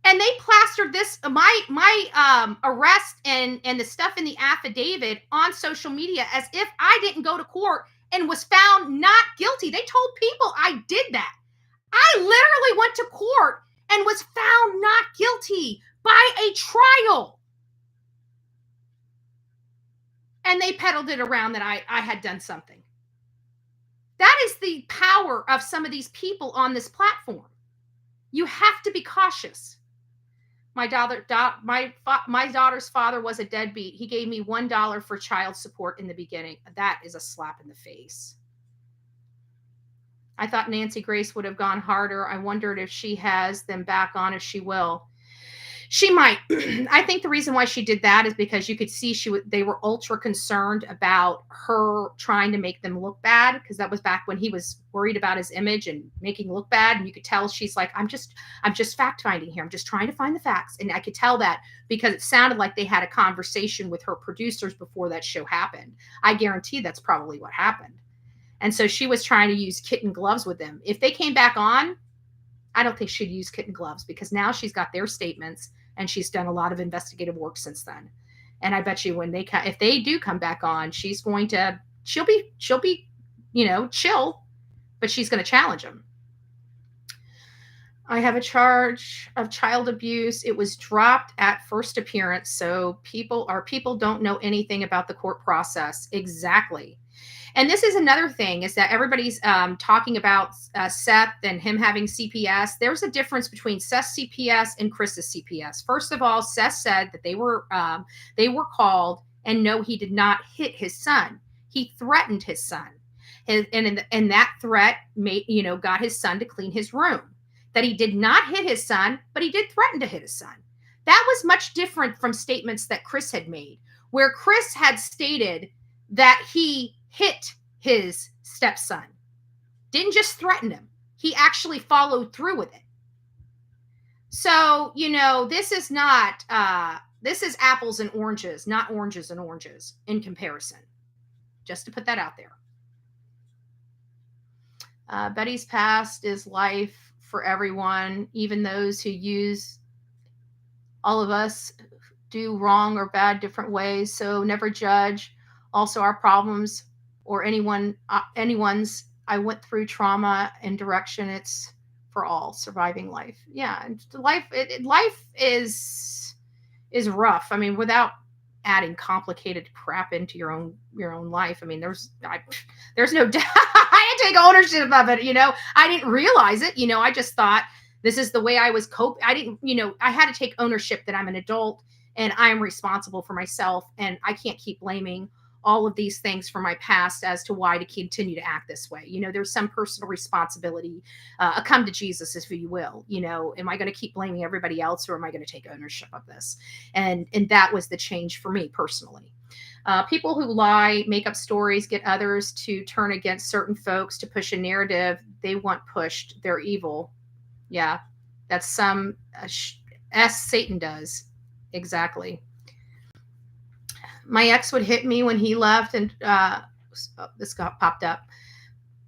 And they plastered this, my arrest and the stuff in the affidavit on social media as if I didn't go to court and was found not guilty. They told people I did that. I literally went to court and was found not guilty by a trial. And they peddled it around that I had done something. That is the power of some of these people on this platform. You have to be cautious. My daughter's father was a deadbeat. He gave me $1 for child support in the beginning. That is a slap in the face. I thought Nancy Grace would have gone harder. I wondered if she has them back on, if she will. She might. I think the reason why she did that is because you could see they were ultra concerned about her trying to make them look bad, because that was back when he was worried about his image and making look bad. And you could tell she's like, I'm just fact finding here. I'm just trying to find the facts. And I could tell that because it sounded like they had a conversation with her producers before that show happened. I guarantee that's probably what happened. And so she was trying to use kitten gloves with them. If they came back on, I don't think she'd use kitten gloves, because now she's got their statements and she's done a lot of investigative work since then. And I bet you when if they do come back on, she'll be, chill, but she's going to challenge them. I have a charge of child abuse. It was dropped at first appearance. So people don't know anything about the court process. Exactly. And this is another thing, is that everybody's talking about Seth and him having CPS. There's a difference between Seth's CPS and Chris's CPS. First of all, Seth said that they were called, and no, he did not hit his son. He threatened his son. And that threat got his son to clean his room. That he did not hit his son, but he did threaten to hit his son. That was much different from statements that Chris had made, where Chris had stated that he hit his stepson. Didn't just threaten him. He actually followed through with it. So, this is not, this is apples and oranges, not oranges and oranges in comparison. Just to put that out there. Betty's past is life for everyone, even those who use all of us do wrong or bad different ways. So never judge. Also, our problems or anyone's. I went through trauma and direction. It's for all surviving life. Yeah, life is rough. I mean, without adding complicated crap into your own life. I mean, there's no doubt. I didn't take ownership of it. I didn't realize it. I just thought this is the way I was coping. I didn't. I had to take ownership that I'm an adult and I'm responsible for myself, and I can't keep blaming all of these things from my past as to why to continue to act this way. There's some personal responsibility. Come to Jesus, if you will. Am I going to keep blaming everybody else, or am I going to take ownership of this? And that was the change for me personally. People who lie, make up stories, get others to turn against certain folks to push a narrative they want pushed. They're evil. Yeah, that's some Satan does. Exactly. My ex would hit me when he left, and this got popped up.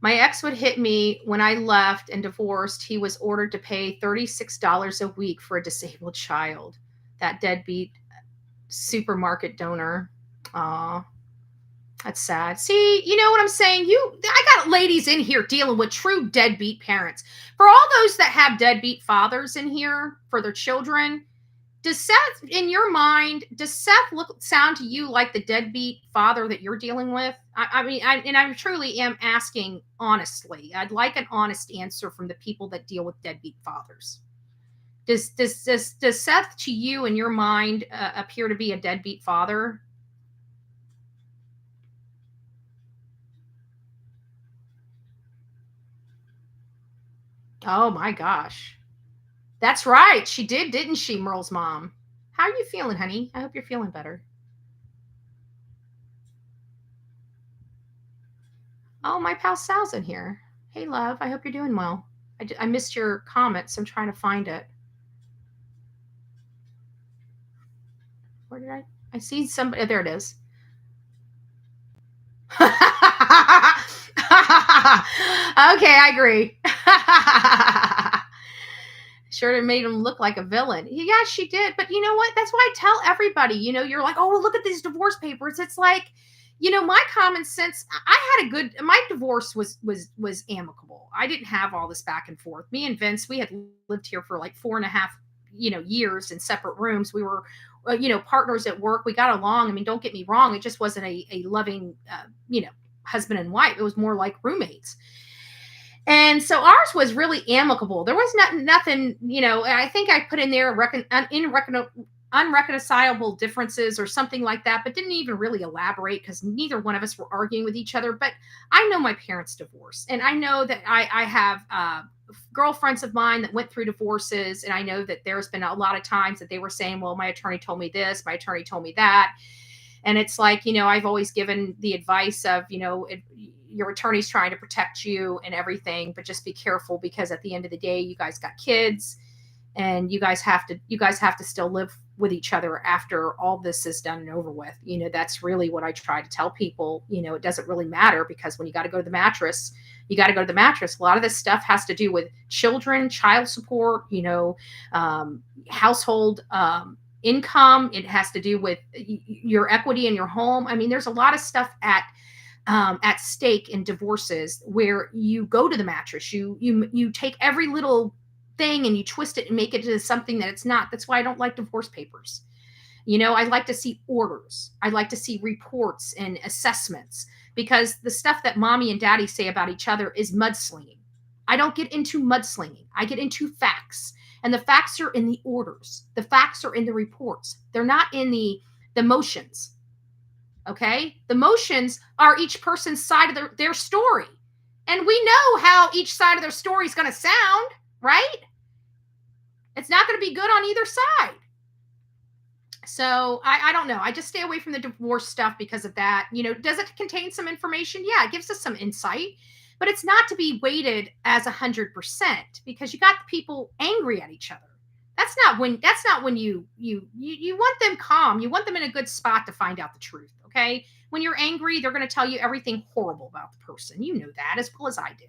My ex would hit me when I left and divorced. He was ordered to pay $36 a week for a disabled child. That deadbeat supermarket donor. Aw, that's sad. See, you know what I'm saying? I got ladies in here dealing with true deadbeat parents. For all those that have deadbeat fathers in here for their children, does Seth, in your mind, sound to you like the deadbeat father that you're dealing with? I truly am asking honestly. I'd like an honest answer from the people that deal with deadbeat fathers. Does Seth, to you, in your mind, appear to be a deadbeat father? Oh my gosh. That's right. She did, didn't she, Merle's mom? How are you feeling, honey? I hope you're feeling better. Oh, my pal Sal's in here. Hey, love. I hope you're doing well. I missed your comments. I'm trying to find it. Where did I see somebody? There it is. Okay, I agree. Sure made him look like a villain. Yeah, she did. But you know what? That's why I tell everybody, you're like, oh, look at these divorce papers. It's like, my common sense, my divorce was amicable. I didn't have all this back and forth. Me and Vince, we had lived here for like 4.5, years in separate rooms. We were, partners at work. We got along. I mean, don't get me wrong. It just wasn't a loving, husband and wife. It was more like roommates. And so ours was really amicable. There was nothing, I think I put in there unreconcilable differences or something like that, but didn't even really elaborate because neither one of us were arguing with each other. But I know my parents' divorce, and I know that I have girlfriends of mine that went through divorces, and I know that there's been a lot of times that they were saying, well, my attorney told me this, my attorney told me that. And it's like, I've always given the advice of, your attorney's trying to protect you and everything, but just be careful, because at the end of the day, you guys got kids, and you guys have to still live with each other after all this is done and over with. That's really what I try to tell people. It doesn't really matter, because when you got to go to the mattress, you got to go to the mattress. A lot of this stuff has to do with children, child support, household income. It has to do with your equity in your home. I mean, there's a lot of stuff at stake in divorces, where you go to the mattress, you take every little thing and you twist it and make it into something that it's not. That's why I don't like divorce papers. I like to see orders. I like to see reports and assessments, because the stuff that mommy and daddy say about each other is mudslinging. I don't get into mudslinging. I get into facts, and the facts are in the orders. The facts are in the reports. They're not in the motions. Okay? The motions are each person's side of their story. And we know how each side of their story is going to sound, right? It's not going to be good on either side. So I don't know. I just stay away from the divorce stuff because of that. Does it contain some information? Yeah, it gives us some insight, but it's not to be weighted as 100%, because you got the people angry at each other. That's not when you want them calm. You want them in a good spot to find out the truth. Okay. When you're angry, they're going to tell you everything horrible about the person. You know that as well as I do.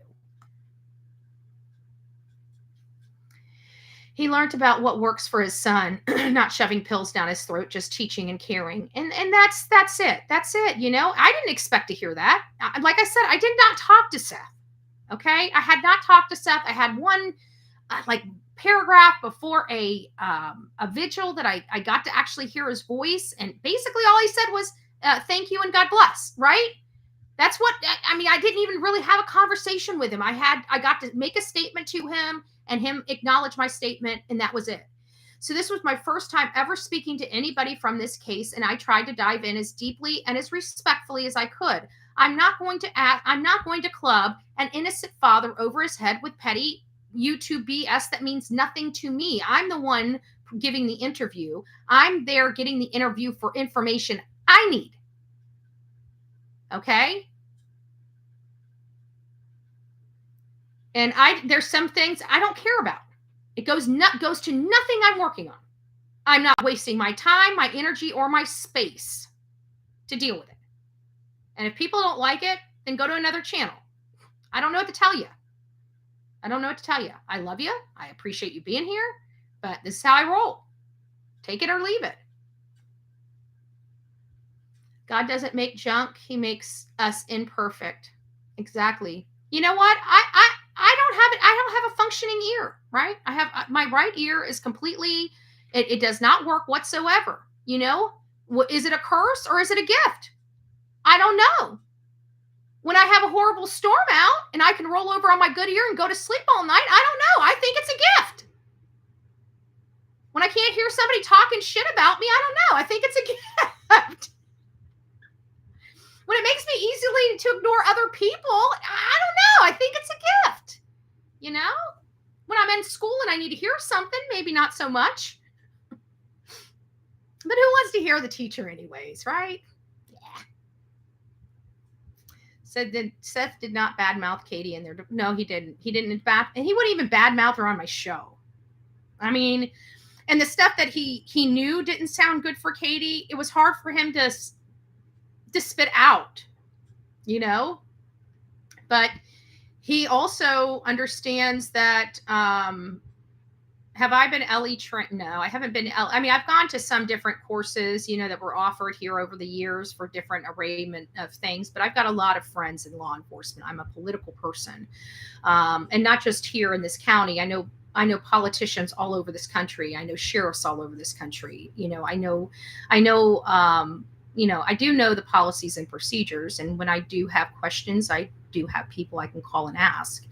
He learned about what works for his son, not shoving pills down his throat, just teaching and caring. And that's it. That's it. I didn't expect to hear that. Like I said, I did not talk to Seth. Okay. I had not talked to Seth. I had one paragraph before a vigil that I got to actually hear his voice. And basically all he said was, thank you and God bless. Right. That's what, I didn't even really have a conversation with him. I got to make a statement to him and him acknowledge my statement, and that was it. So this was my first time ever speaking to anybody from this case, and I tried to dive in as deeply and as respectfully as I could. I'm not going to club an innocent father over his head with petty YouTube BS that means nothing to me. I'm the one giving the interview. I'm there getting the interview for information I need. Okay? And there's some things I don't care about. It goes to nothing I'm working on. I'm not wasting my time, my energy, or my space to deal with it. And if people don't like it, then go to another channel. I don't know what to tell you. I love you. I appreciate you being here, but this is how I roll. Take it or leave it. God doesn't make junk. He makes us imperfect. Exactly. You know what? I don't have a functioning ear, right? My right ear is completely, it does not work whatsoever. Is it a curse or is it a gift? I don't know. When I have a horrible storm out and I can roll over on my good ear and go to sleep all night, I don't know. I think it's a gift. When I can't hear somebody talking shit about me, I don't know. I think it's a gift. When it makes me easily to ignore other people, I don't know. I think it's a gift. When I'm in school and I need to hear something, maybe not so much. But who wants to hear the teacher anyways, right? Yeah. Seth did not badmouth Katie in there. No, he didn't. He didn't and he wouldn't even badmouth her on my show. And the stuff that he knew didn't sound good for Katie, it was hard for him to spit out, but he also understands that, have I been LE trained? No, I haven't been. I've gone to some different courses, that were offered here over the years for different arrayment of things, but I've got a lot of friends in law enforcement. I'm a political person, and not just here in this county. I know politicians all over this country. I know sheriffs all over this country. I do know the policies and procedures. And when I do have questions, I do have people I can call and ask.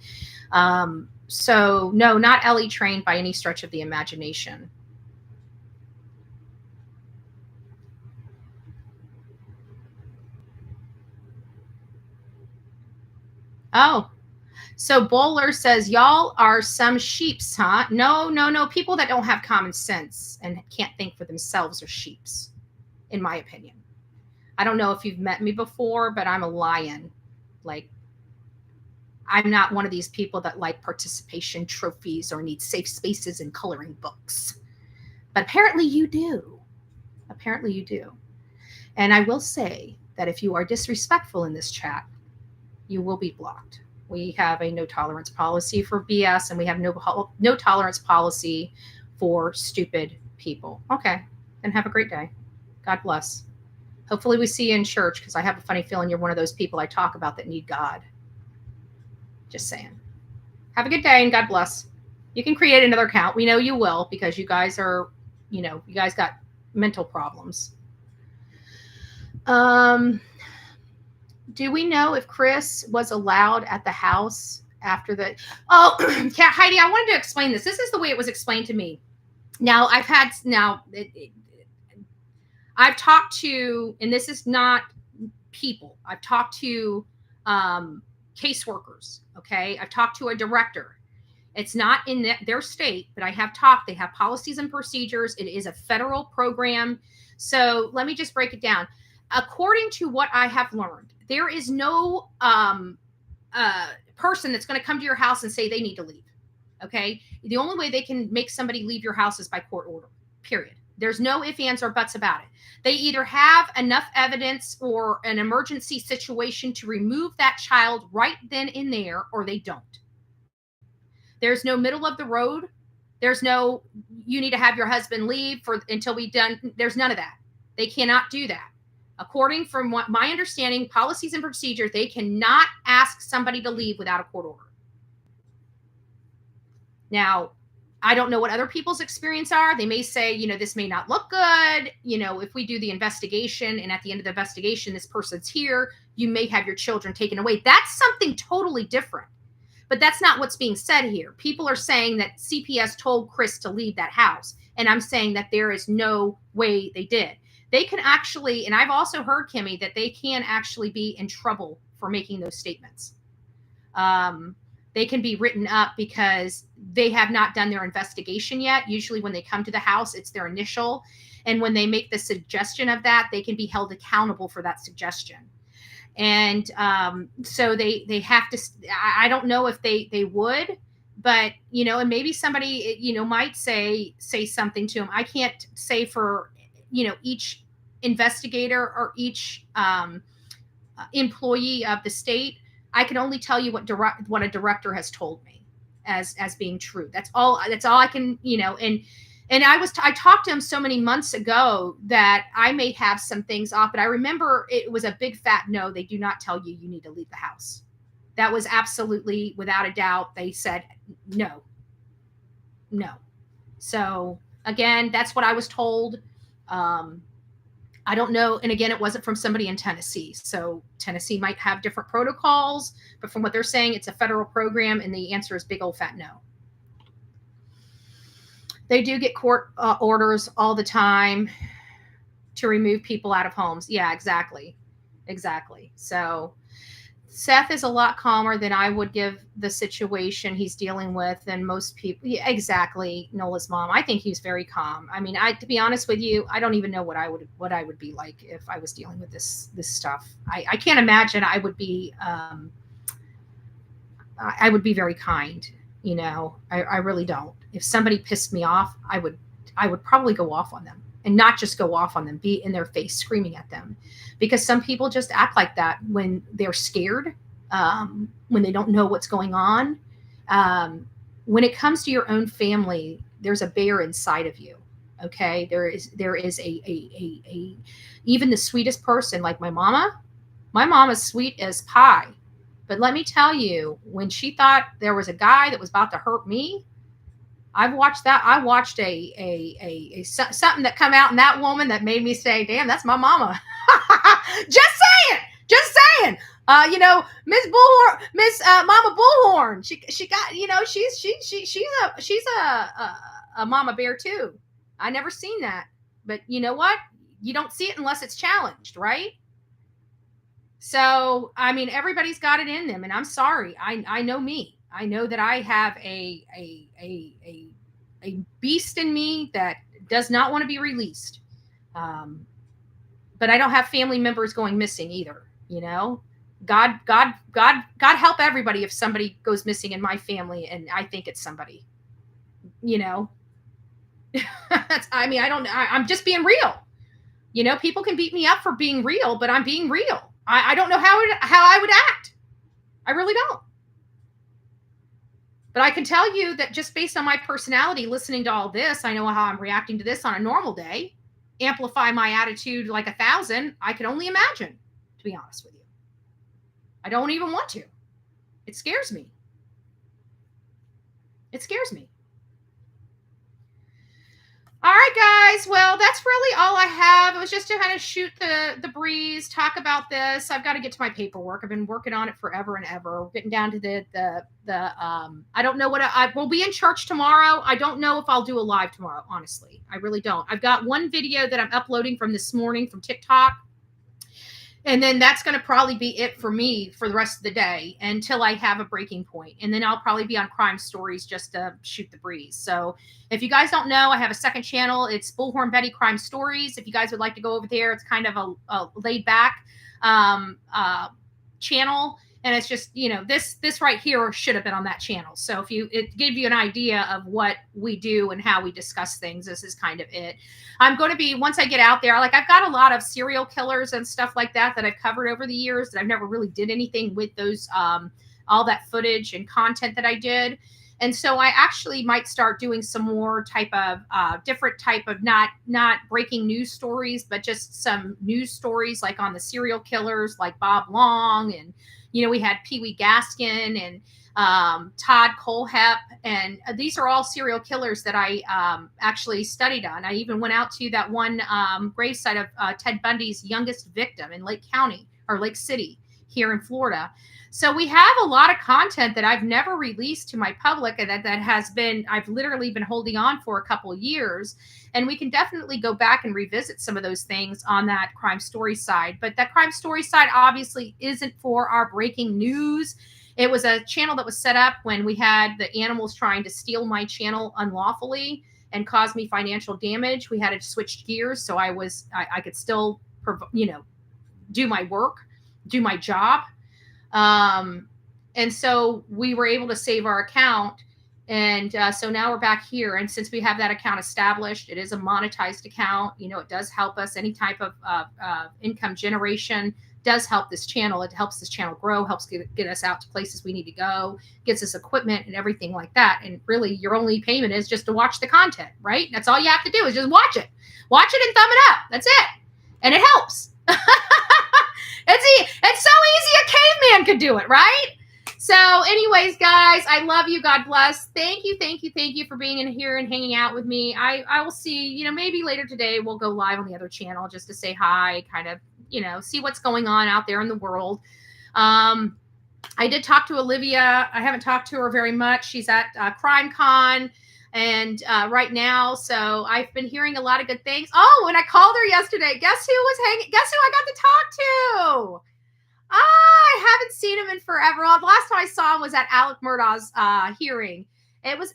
So no, not LE trained by any stretch of the imagination. Oh, So Bowler says, y'all are some sheeps, huh? No. People that don't have common sense and can't think for themselves are sheeps, in my opinion. I don't know if you've met me before, but I'm a lion. Like, I'm not one of these people that like participation trophies or need safe spaces and coloring books. But apparently you do. Apparently you do. And I will say that if you are disrespectful in this chat, you will be blocked. We have a no tolerance policy for BS, and we have no tolerance policy for stupid people. Okay, then have a great day. God bless. Hopefully we see you in church, because I have a funny feeling you're one of those people I talk about that need God. Just saying. Have a good day and God bless. You can create another account. We know you will, because you guys are, you guys got mental problems. Do we know if Chris was allowed at the house after the... Oh, Heidi, I wanted to explain this. This is the way it was explained to me. Now, I've talked to, and this is not people, I've talked to caseworkers, okay? I've talked to a director. It's not in their state, but I have talked. They have policies and procedures. It is a federal program. So let me just break it down. According to what I have learned, there is no person that's going to come to your house and say they need to leave, okay? The only way they can make somebody leave your house is by court order, period. There's no ifs, ands, or buts about it. They either have enough evidence or an emergency situation to remove that child right then and there, or they don't. There's no middle of the road. There's no, you need to have your husband leave until we're done. There's none of that. They cannot do that. According from what my understanding, policies and procedures, they cannot ask somebody to leave without a court order. Now, I don't know what other people's experience are. They may say, this may not look good. If we do the investigation and at the end of the investigation, this person's here, you may have your children taken away. That's something totally different. But that's not what's being said here. People are saying that CPS told Chris to leave that house. And I'm saying that there is no way they did. They can actually, and I've also heard, Kimmy, that they can actually be in trouble for making those statements. They can be written up because they have not done their investigation yet. Usually when they come to the house, it's their initial. And when they make the suggestion of that, they can be held accountable for that suggestion. And so they have to, I don't know if they would, but, and maybe somebody, might say something to them. I can't say for, each investigator or each employee of the state. I can only tell you what a director has told me as being true. That's all I can, and I talked to him so many months ago that I may have some things off, but I remember it was a big fat no. They do not tell you need to leave the house. That was absolutely, without a doubt, they said no. So again, that's what I was told. I don't know. And again, it wasn't from somebody in Tennessee. So Tennessee might have different protocols, but from what they're saying, it's a federal program. And the answer is big old fat no. They do get court orders all the time to remove people out of homes. Yeah, exactly. So Seth is a lot calmer than I would give the situation he's dealing with than most people. Yeah, exactly. Nola's mom. I think he's very calm. I mean, to be honest with you, I don't even know what I would be like if I was dealing with this stuff. I can't imagine I would be. I would be very kind. I really don't. If somebody pissed me off, I would probably go off on them, and not just go off on them, be in their face screaming at them, because some people just act like that when they're scared, when they don't know what's going on. When it comes to your own family, there's a bear inside of you. Okay. There is a even the sweetest person, like my mama's sweet as pie. But let me tell you, when she thought there was a guy that was about to hurt me, I've watched that. I watched a something that come out in that woman that made me say, "Damn, that's my mama." Just saying. Miss Bullhorn, Miss Mama Bullhorn. She got, she's a mama bear too. I never seen that, but you know what? You don't see it unless it's challenged, right? So, I mean, everybody's got it in them, and I'm sorry. I know me. I know that I have a beast in me that does not want to be released. Um, but I don't have family members going missing either. You know, God help everybody if somebody goes missing in my family, and I think it's somebody. You know, I mean, I'm just being real. You know, people can beat me up for being real, but I'm being real. I don't know how I would act. I really don't. But I can tell you that just based on my personality, listening to all this, I know how I'm reacting to this on a normal day. Amplify my attitude like 1,000. I can only imagine, to be honest with you. I don't even want to. It scares me. It scares me. All right, guys. Well, that's really all I have. It was just to kind of shoot the breeze, talk about this. I've got to get to my paperwork. I've been working on it forever and ever. We're getting down to the I don't know what I will be in church tomorrow. I don't know if I'll do a live tomorrow, honestly. I really don't. I've got one video that I'm uploading from this morning from TikTok. And then that's going to probably be it for me for the rest of the day until I have a breaking point. And then I'll probably be on Crime Stories just to shoot the breeze. So if you guys don't know, I have a second channel. It's Bullhorn Betty Crime Stories. If you guys would like to go over there, it's kind of a laid back channel. And it's just, you know, this right here should have been on that channel. So it gave you an idea of what we do and how we discuss things. This is kind of it. I'm going to be, once I get out there, like I've got a lot of serial killers and stuff like that I've covered over the years that I've never really did anything with those, all that footage and content that I did. And so I actually might start doing some more type of different type of not breaking news stories, but just some news stories like on the serial killers like Bob Long, and you know, we had Pee Wee Gaskin and Todd Colehep, and these are all serial killers that I actually studied on. I even went out to that one gravesite of Ted Bundy's youngest victim in Lake County or Lake City here in Florida. So we have a lot of content that I've never released to my public, and that has been, I've literally been holding on for a couple of years. And we can definitely go back and revisit some of those things on that crime story side. But that crime story side obviously isn't for our breaking news. It was a channel that was set up when we had the animals trying to steal my channel unlawfully and cause me financial damage. We had to switch gears so I could still, you know, do my work, do my job. And so we were able to save our account. And so now we're back here. And since we have that account established, it is a monetized account. You know, it does help us. Any type of income generation does help this channel. It helps this channel grow, helps get us out to places we need to go, gets us equipment and everything like that. And really, your only payment is just to watch the content, right? That's all you have to do is just watch it. Watch it and thumb it up. That's it. And it helps. It's so easy a caveman could do it, right? So anyways, guys, I love you. God bless. Thank you for being in here and hanging out with me. I will see, you know, maybe later today we'll go live on the other channel just to say hi, kind of, you know, see what's going on out there in the world. I did talk to Olivia. I haven't talked to her very much. She's at Crime Con and right now, so I've been hearing a lot of good things. Oh, and I called her yesterday. Guess who I got to talk to? I haven't seen him in forever. Well, the last time I saw him was at Alec Murdaugh's hearing. It was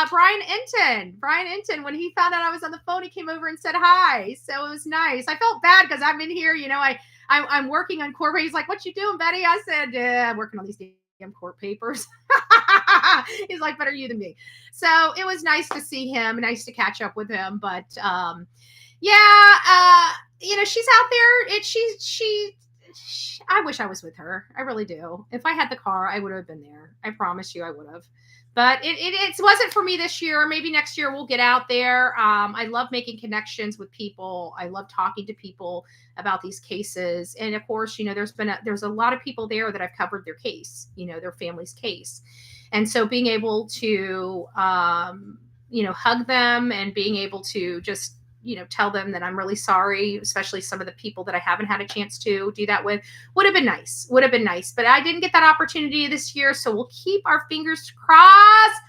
Brian Enton. Brian Enton, when he found out I was on the phone, he came over and said hi. So it was nice. I felt bad because I'm in here, you know, I'm working on court. He's like, "What you doing, Betty?" I said, I'm working on these damn court papers. He's like, "Better you than me." So it was nice to see him, nice to catch up with him. But yeah, you know, she's out there. I wish I was with her. I really do. If I had the car, I would have been there. I promise you I would have. But it wasn't for me this year. Maybe next year we'll get out there. I love making connections with people. I love talking to people about these cases. And of course, you know, there's a lot of people there that I've covered their case, you know, their family's case. And so being able to, you know, hug them and being able to just, you know, tell them that I'm really sorry, especially some of the people that I haven't had a chance to do that with, would have been nice. But I didn't get that opportunity this year. So we'll keep our fingers crossed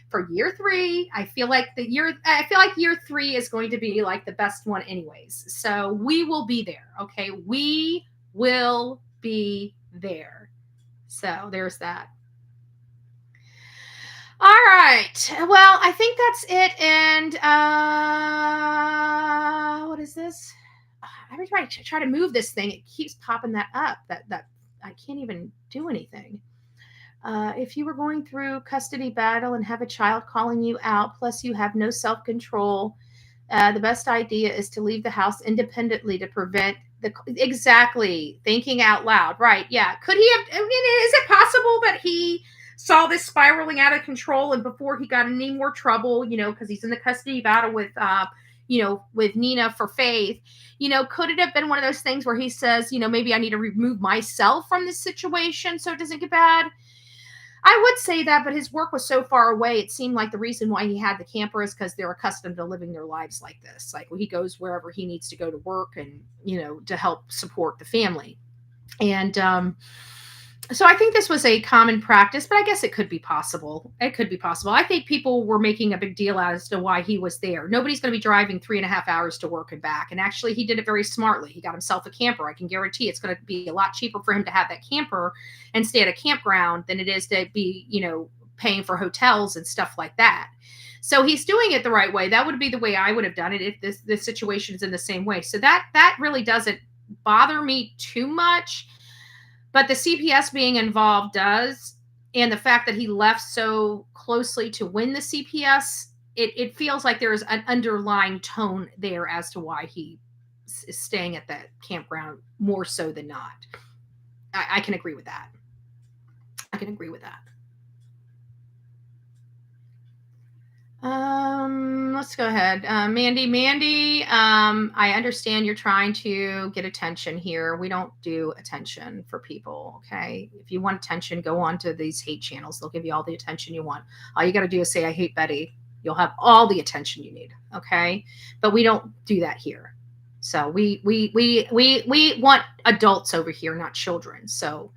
for year 3. I feel like year 3 is going to be like the best one anyways. So we will be there. Okay. We will be there. So there's that. All right. Well, I think that's it. And what is this? Every time I try to move this thing, it keeps popping that up. That I can't even do anything. If you were going through custody battle and have a child calling you out, plus you have no self-control, the best idea is to leave the house independently to prevent exactly thinking out loud. Right. Yeah. Could he have, I mean, is it possible that he saw this spiraling out of control and before he got in any more trouble, because he's in the custody battle with, with Nina for Faith, could it have been one of those things where he says, maybe I need to remove myself from this situation so it doesn't get bad? I would say that, but his work was so far away. It seemed like the reason why he had the camper is because they're accustomed to living their lives like this. Like he goes wherever he needs to go to work and, to help support the family. And so I think this was a common practice, but I guess it could be possible. It could be possible. I think people were making a big deal as to why he was there. Nobody's going to be driving 3.5 hours to work and back. And actually, he did it very smartly. He got himself a camper. I can guarantee it's going to be a lot cheaper for him to have that camper and stay at a campground than it is to be, paying for hotels and stuff like that. So he's doing it the right way. That would be the way I would have done it if this situation is in the same way. So that really doesn't bother me too much. But the CPS being involved does, and the fact that he left so closely to win the CPS, it feels like there's an underlying tone there as to why he is staying at that campground more so than not. I can agree with that. I can agree with that. Let's go ahead. Mandy, I understand you're trying to get attention here. We don't do attention for people. Okay. If you want attention, go on to these hate channels. They'll give you all the attention you want. All you got to do is say, I hate Betty. You'll have all the attention you need. Okay. But we don't do that here. So we want adults over here, not children. So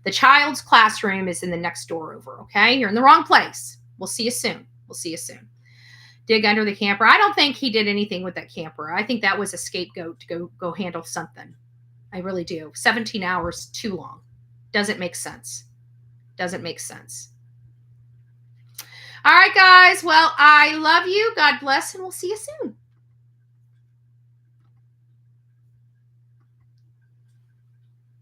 the child's classroom is in the next door over. Okay. You're in the wrong place. We'll see you soon. We'll see you soon. Dig under the camper. I don't think he did anything with that camper. I think that was a scapegoat to go handle something. I really do. 17 hours, too long. Doesn't make sense. Doesn't make sense. All right, guys. Well, I love you. God bless, and we'll see you soon.